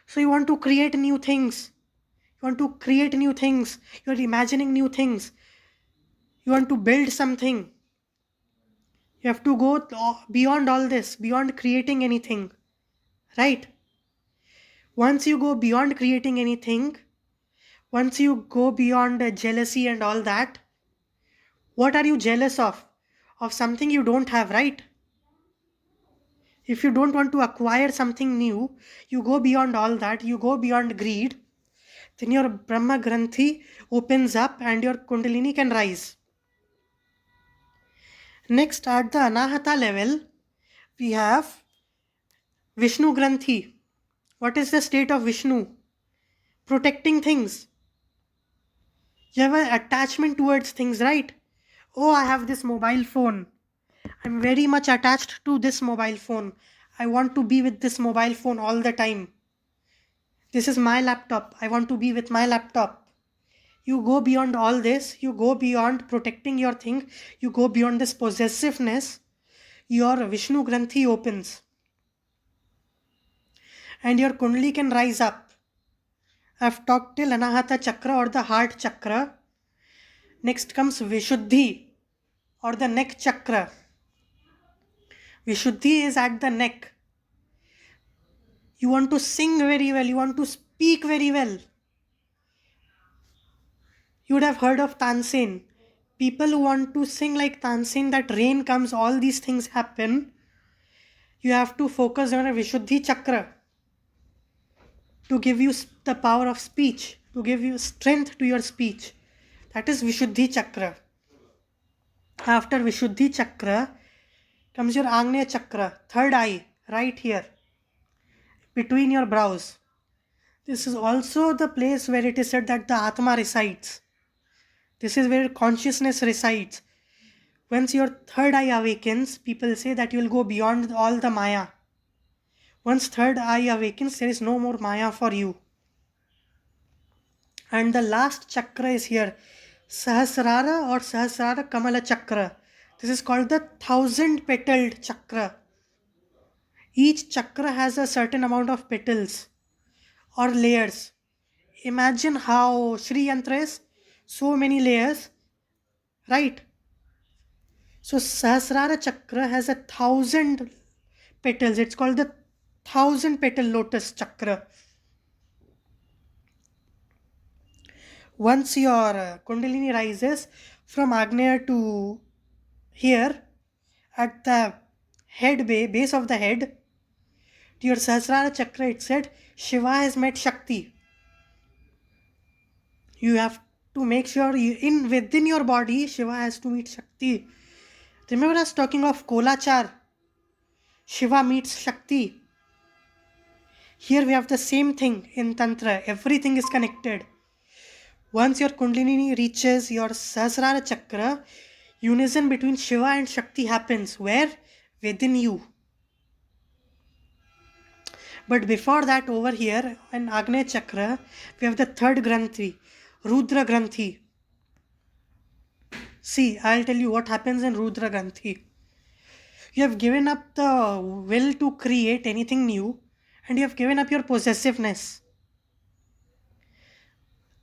So you want to create new things. You want to create new things. You are imagining new things. You want to build something. You have to go beyond all this, beyond creating anything, right? Once you go beyond creating anything, once you go beyond jealousy and all that, what are you jealous of? Of something you don't have, right? If you don't want to acquire something new, you go beyond all that, you go beyond greed, then your Brahma Granthi opens up and your Kundalini can rise. Next, at the Anahata level, we have Vishnu Granthi. What is the state of Vishnu? Protecting things. You have an attachment towards things, right? Oh, I have this mobile phone. I'm very much attached to this mobile phone. I want to be with this mobile phone all the time. This is my laptop. I want to be with my laptop. You go beyond all this. You go beyond protecting your thing. You go beyond this possessiveness. Your Vishnu Granthi opens. And your Kundalini can rise up. I've talked till Anahata Chakra or the heart chakra. Next comes Vishuddhi or the neck chakra. Vishuddhi is at the neck. You want to sing very well. You want to speak very well. You would have heard of Tansen. People who want to sing like Tansen, that rain comes, all these things happen. You have to focus on a Vishuddhi chakra to give you the power of speech, to give you strength to your speech. That is Vishuddhi chakra. After Vishuddhi chakra comes your Agneya chakra, third eye, right here, between your brows. This is also the place where it is said that the Atma resides. This is where consciousness resides. Once your third eye awakens, people say that you will go beyond all the Maya. Once third eye awakens, there is no more Maya for you. And the last chakra is here, Sahasrara or Sahasrara Kamala chakra. This is called the 1000-petaled chakra. Each chakra has a certain amount of petals or layers. Imagine how Sri Yantra is, so many layers, right? So Sahasrara chakra has 1000 petals. It's called the 1000-petal lotus chakra. Once your Kundalini rises from Agneya to here, at the head base of the head, to your Sahasrara chakra, it said Shiva has met Shakti. You have to make sure within your body, Shiva has to meet Shakti. Remember us talking of Kolachar. Shiva meets Shakti. Here we have the same thing in Tantra. Everything is connected. Once your Kundalini reaches your Sahasrara Chakra, unison between Shiva and Shakti happens. Where? Within you. But before that, over here in Agnya Chakra, we have the third Granthi, Rudra Granthi. See, I'll tell you what happens in Rudra Granthi. You have given up the will to create anything new, and you have given up your possessiveness.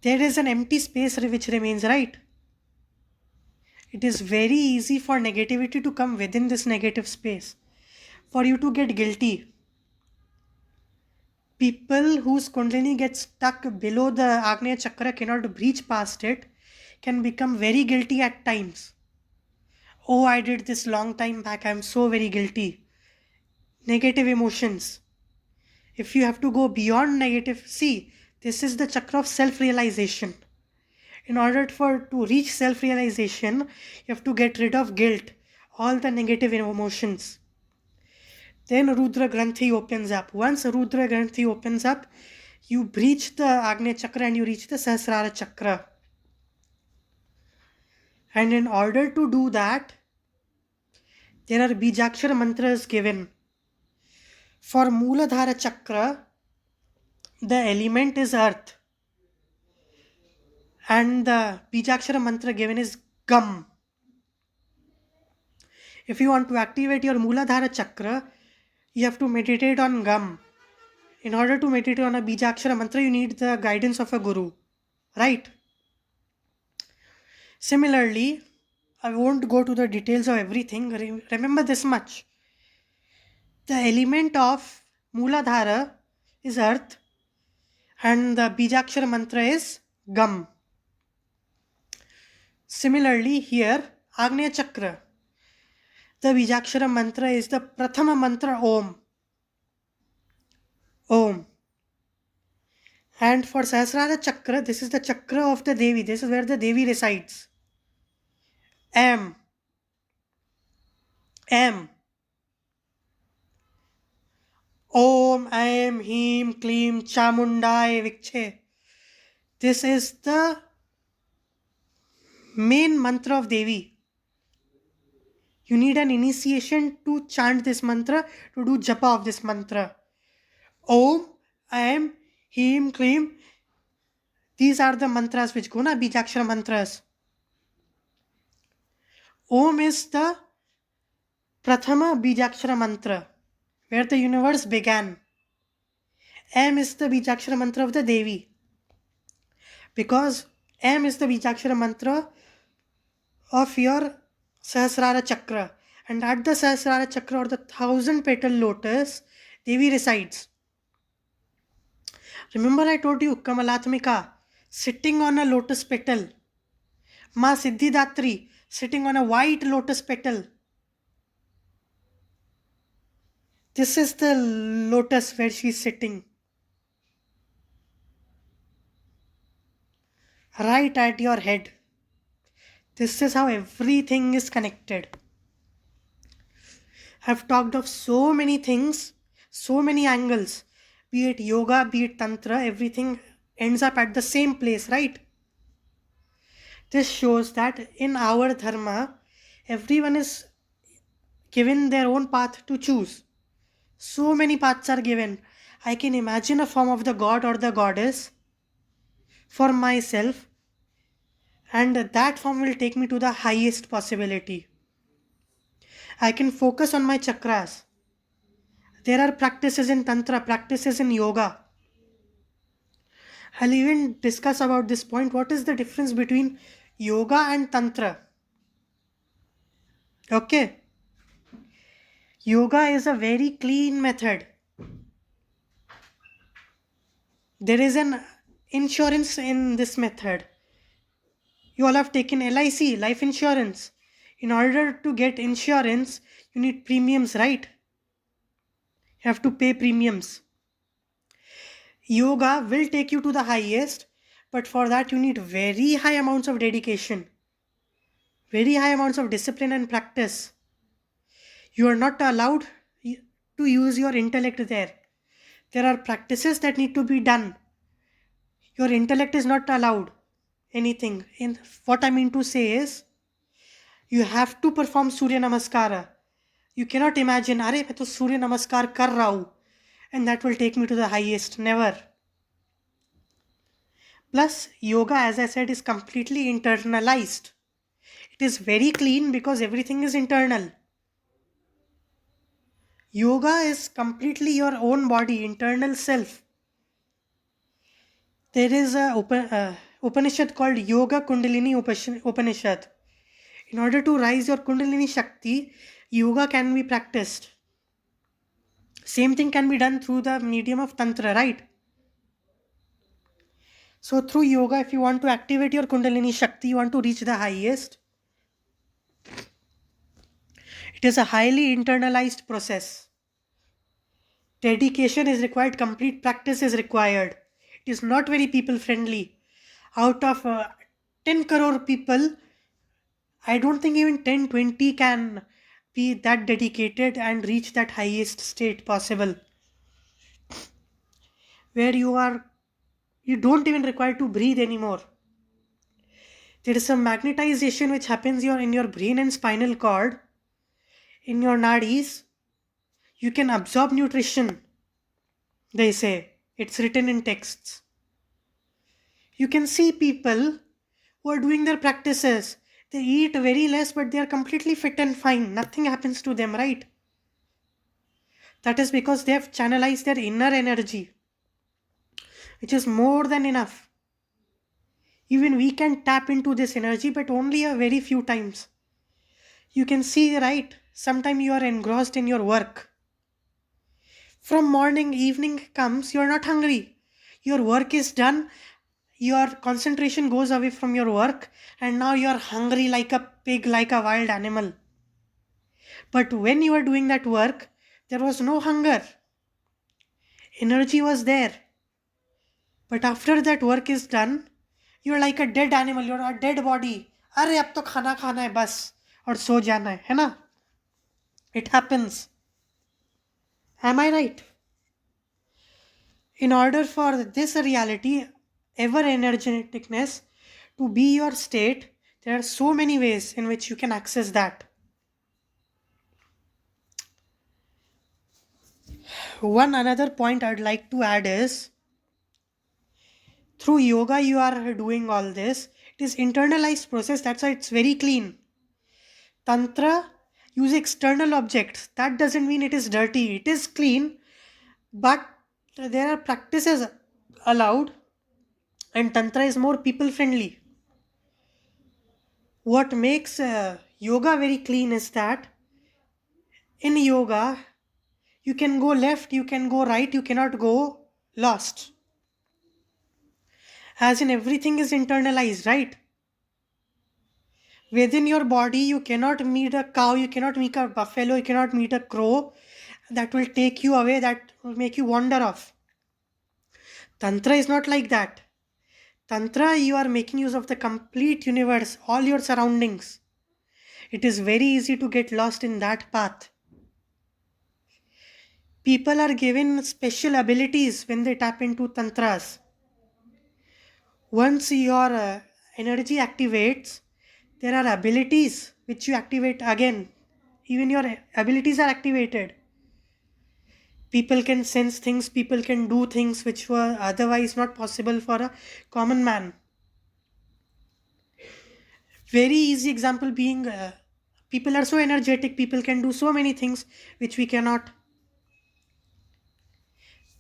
There is an empty space which remains, right? It is very easy for negativity to come within this negative space, for you to get guilty. People whose Kundalini gets stuck below the Agnya Chakra, cannot breach past it, can become very guilty at times. Oh, I did this long time back, I'm so very guilty. Negative emotions. If you have to go beyond negative, see, this is the chakra of self-realization. In order to reach self-realization, you have to get rid of guilt, all the negative emotions. Then Rudra Granthi opens up. Once Rudra Granthi opens up, you breach the Agnya Chakra and you reach the Sahasrara Chakra. And in order to do that, there are Bijakshara mantras given. For Mooladhara Chakra, the element is earth. And the Bijakshara mantra given is Gam. If you want to activate your Mooladhara Chakra, you have to meditate on Gam. In order to meditate on a Bijakshara mantra, you need the guidance of a guru. Right? Similarly, I won't go to the details of everything. Remember this much. The element of Mooladhara is earth and the Bijakshara mantra is Gam. Similarly, here, Agnya Chakra. The Bijakshara mantra is the Prathama mantra Om. Om. And for Sahasrara Chakra, this is the Chakra of the Devi. This is where the Devi resides. M. M. Om, Aim, Him, Klim, Chamundai, Vikche. This is the main mantra of Devi. You need an initiation to chant this mantra, to do japa of this mantra. Om, Aim, Him, Klim. These are the mantras which go na, Bijakshara mantras. Om is the Prathama Bijakshara mantra, where the universe began. M is the Bijakshara mantra of the Devi. Because M is the Bijakshara mantra of your Sahasrara Chakra. And at the Sahasrara Chakra or the 1,000-petal lotus, Devi resides. Remember I told you, Kamalatmika, sitting on a lotus petal. Ma Siddhidatri, sitting on a white lotus petal. This is the lotus where she is sitting. Right at your head. This is how everything is connected. I've talked of so many things, so many angles. Be it yoga, be it tantra, everything ends up at the same place, right? This shows that in our dharma, everyone is given their own path to choose. So many paths are given. I can imagine a form of the god or the goddess for myself, and that form will take me to the highest possibility. I can focus on my chakras. There are practices in tantra, practices in yoga. I'll even discuss about this point. What is the difference between yoga and tantra? Okay. Yoga is a very clean method. There is an insurance in this method. You all have taken LIC, life insurance. In order to get insurance, you need premiums, right? You have to pay premiums. Yoga will take you to the highest, but for that you need very high amounts of dedication, very high amounts of discipline and practice. You are not allowed to use your intellect there. There are practices that need to be done. Your intellect is not allowed anything. In what I mean to say is, you have to perform Surya Namaskara. You cannot imagine, अरे मैं तो सूर्य नमस्कार कर रहा हूँ, and that will take me to the highest. Never. Plus, yoga, as I said, is completely internalized. It is very clean because everything is internal. Yoga is completely your own body, internal self. There is a Upanishad called Yoga Kundalini Upanishad. In order to rise your Kundalini Shakti, yoga can be practiced. Same thing can be done through the medium of Tantra, right? So through yoga, if you want to activate your Kundalini Shakti, you want to reach the highest, it is a highly internalized process. Dedication is required, complete practice is required. It is not very people friendly. Out of 10 crore people, I don't think even 10, 20 can be that dedicated and reach that highest state possible. Where you don't even require to breathe anymore. There is some magnetization which happens in your brain and spinal cord, in your nadis. You can absorb nutrition, they say. It's written in texts. You can see people who are doing their practices. They eat very less, but they are completely fit and fine. Nothing happens to them, right? That is because they have channelized their inner energy, which is more than enough. Even we can tap into this energy, but only a very few times. You can see, right? Sometimes you are engrossed in your work. From morning, evening comes, you are not hungry. Your work is done, your concentration goes away from your work, and now you are hungry like a pig, like a wild animal. But when you were doing that work, there was no hunger. Energy was there. But after that work is done, you are like a dead animal, you are a dead body. अरे अब तो खाना खाना है बस और सो जाना है ना? It happens. Am I right? In order for this reality, ever energeticness, to be your state, there are so many ways in which you can access that. One another point I'd like to add is, through yoga you are doing all this. It is internalized process, that's why it's very clean. Tantra use external objects. That doesn't mean it is dirty. It is clean, but there are practices allowed, and Tantra is more people friendly. What makes yoga very clean is that in yoga you can go left, you can go right, you cannot go lost. As in, everything is internalized, right? Within your body, you cannot meet a cow, you cannot meet a buffalo, you cannot meet a crow. That will take you away, that will make you wander off. Tantra is not like that. Tantra, you are making use of the complete universe, all your surroundings. It is very easy to get lost in that path. People are given special abilities when they tap into tantras. Once your energy activates, there are abilities which you activate again. Even your abilities are activated. People can sense things, people can do things which were otherwise not possible for a common man. Very easy example being, people are so energetic, people can do so many things which we cannot.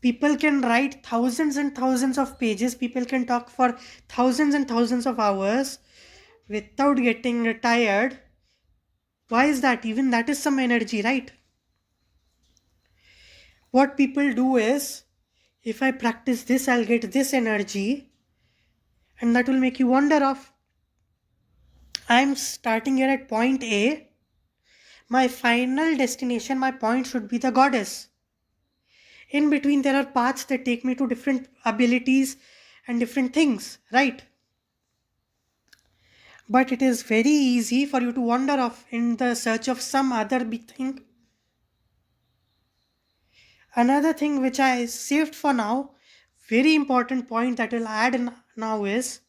People can write thousands and thousands of pages, people can talk for thousands and thousands of hours without getting tired. Why is that? Even that is some energy, right? What people do is, if I practice this, I'll get this energy, and that will make you wander off. I'm starting here at point A. My final destination, my point should be the goddess. In between, there are paths that take me to different abilities and different things, right? But it is very easy for you to wander off in the search of some other big thing. Another thing which I saved for now, very important point that will add now is,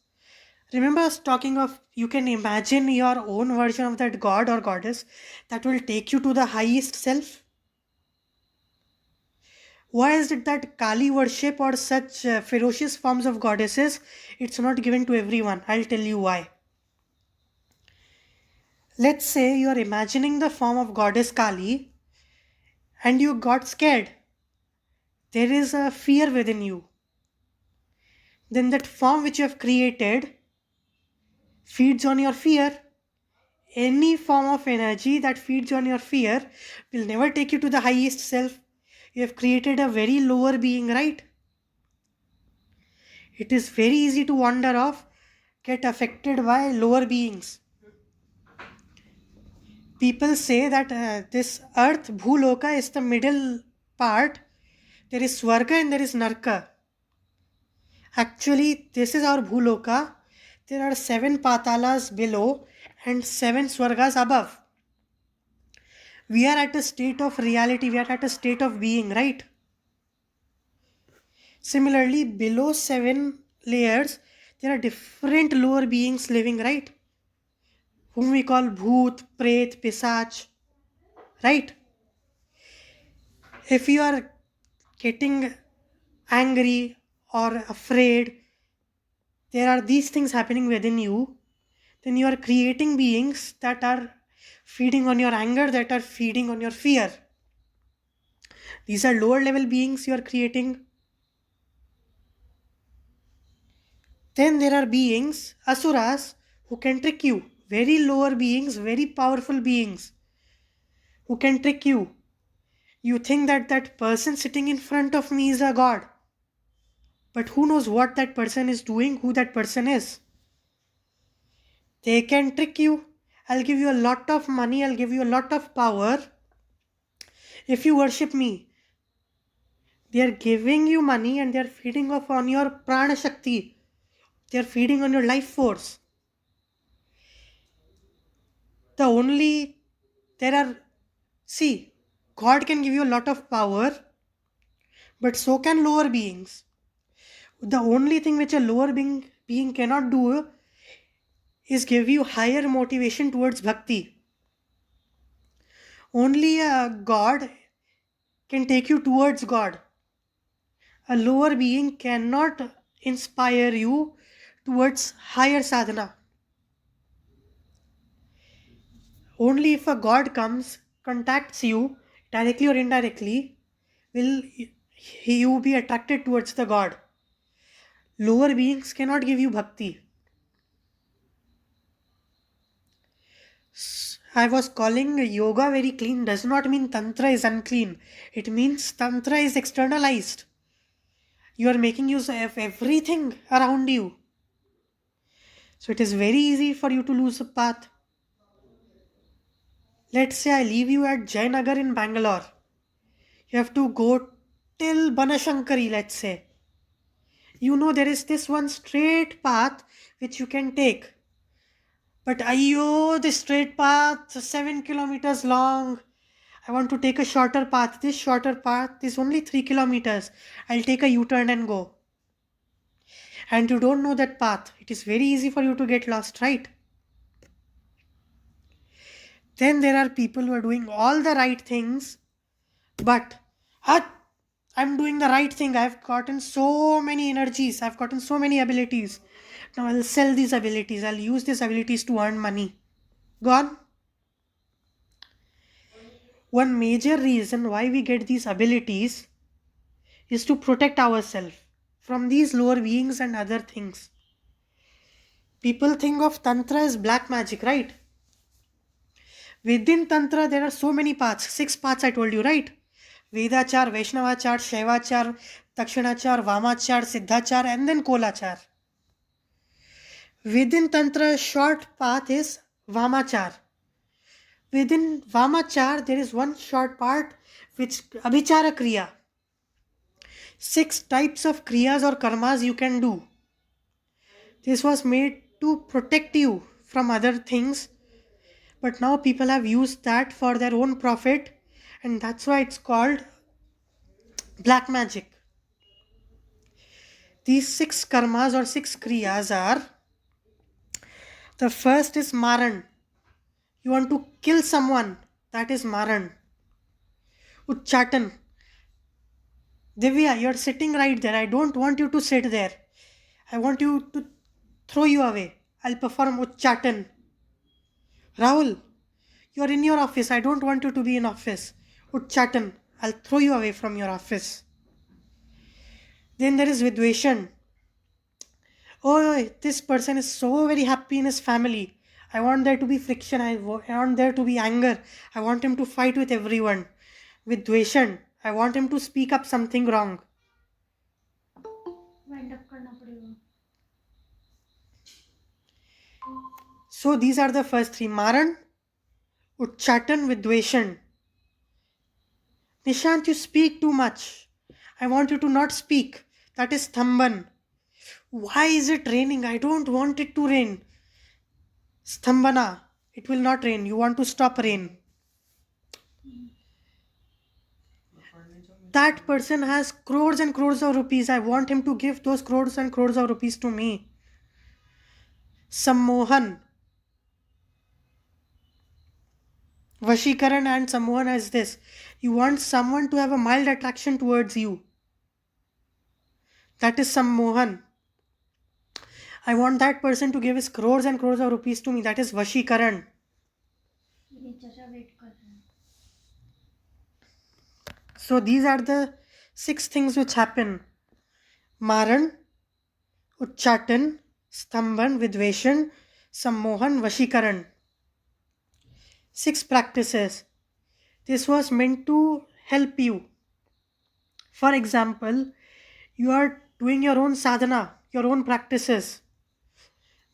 remember us talking of you can imagine your own version of that god or goddess that will take you to the highest self. Why is it that Kali worship or such ferocious forms of goddesses, it's not given to everyone? I'll tell you why. Let's say you are imagining the form of goddess Kali and you got scared. There is a fear within you. Then that form which you have created feeds on your fear. Any form of energy that feeds on your fear will never take you to the highest self. You have created a very lower being, right? It is very easy to wander off, get affected by lower beings. People say that this earth, Bhuloka, is the middle part. There is Swarga and there is Narka. Actually, this is our Bhuloka. There are 7 Patalas below and 7 Swargas above. We are at a state of reality, we are at a state of being, right? Similarly, below 7 layers, there are different lower beings living, right? Whom we call Bhoot, Pret, Pisach, right? If you are getting angry or afraid, there are these things happening within you, then you are creating beings that are feeding on your anger, that are feeding on your fear. These are lower level beings you are creating. Then there are beings, asuras, who can trick you. Very lower beings, very powerful beings who can trick you. You think that that person sitting in front of me is a god. But who knows what that person is doing, who that person is. They can trick you. I'll give you a lot of money, I'll give you a lot of power if you worship me. They are giving you money and they are feeding off on your prana shakti. They are feeding on your life force. See, God can give you a lot of power, but so can lower beings. The only thing which a lower being cannot do is give you higher motivation towards bhakti. Only a God can take you towards God. A lower being cannot inspire you towards higher sadhana. Only if a God comes, contacts you, directly or indirectly, will you be attracted towards the God. Lower beings cannot give you bhakti. I was calling yoga very clean does not mean tantra is unclean. It means tantra is externalized. You are making use of everything around you. So it is very easy for you to lose a path. Let's say I leave you at Jayanagar in Bangalore. You have to go till Banashankari, let's say. You know there is this one straight path which you can take. But ayyo, this straight path, 7 kilometers long. I want to take a shorter path. This shorter path is only 3 kilometers. I'll take a U-turn and go. And you don't know that path. It is very easy for you to get lost, right? Then there are people who are doing all the right things, but I'm doing the right thing. I've gotten so many energies. I've gotten so many abilities. Now I'll sell these abilities. I'll use these abilities to earn money. Gone. One major reason why we get these abilities is to protect ourselves from these lower beings and other things. People think of Tantra as black magic, right? Within Tantra, there are so many paths. 6 paths I told you, right? Vedachar, Vaishnavachar, Shaivachar, Dakshinachar, Vamachar, Siddhachar, and then Kolachar. Within Tantra, short path is Vamachar. Within Vamachar, there is one short part which Abhichara Kriya. 6 types of Kriyas or Karmas you can do. This was made to protect you from other things, but now people have used that for their own profit, and that's why it's called black magic. These 6 karmas or 6 kriyas are, the first is Maran. You want to kill someone, that is Maran. Uchchatan. Divya, you're sitting right there. I don't want you to sit there. I want you to throw you away. I'll perform Uchchatan. Rahul, you're in your office. I don't want you to be in office. Uchchatan. I'll throw you away from your office. Then there is Vidveshan. Oh, this person is so very happy in his family. I want there to be friction. I want there to be anger. I want him to fight with everyone. With Dveshan, I want him to speak up something wrong. So these are the first 3. Maran, Uchchatan, Vidveshan. Nishant, you speak too much. I want you to not speak. That is Sthamban. Why is it raining? I don't want it to rain. Stambana. It will not rain. You want to stop rain. That person has crores and crores of rupees. I want him to give those crores and crores of rupees to me. Sammohan. Vashikaran and Sammohan is this. You want someone to have a mild attraction towards you. That is Sammohan. I want that person to give his crores and crores of rupees to me. That is Vashikaran. So these are the 6 things which happen. Maran, Uchchatan, Sthamban, Vidveshan, Sammohan, Vashikaran. 6 practices. This was meant to help you. For example, you are doing your own sadhana, your own practices.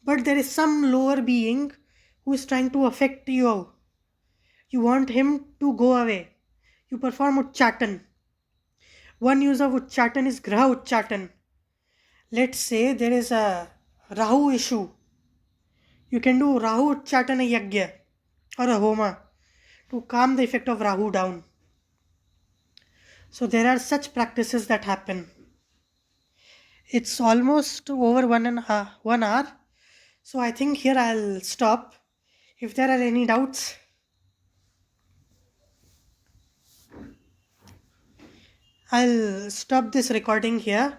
But there is some lower being who is trying to affect you. You want him to go away. You perform Uchchatan. One use of Uchchatan is Graha Uchchatan. Let's say there is a Rahu issue. You can do Rahu Uchchatana Yagya or a Homa to calm the effect of Rahu down. So there are such practices that happen. It's almost over 1 hour. So I think here I'll stop. If there are any doubts, I'll stop this recording here.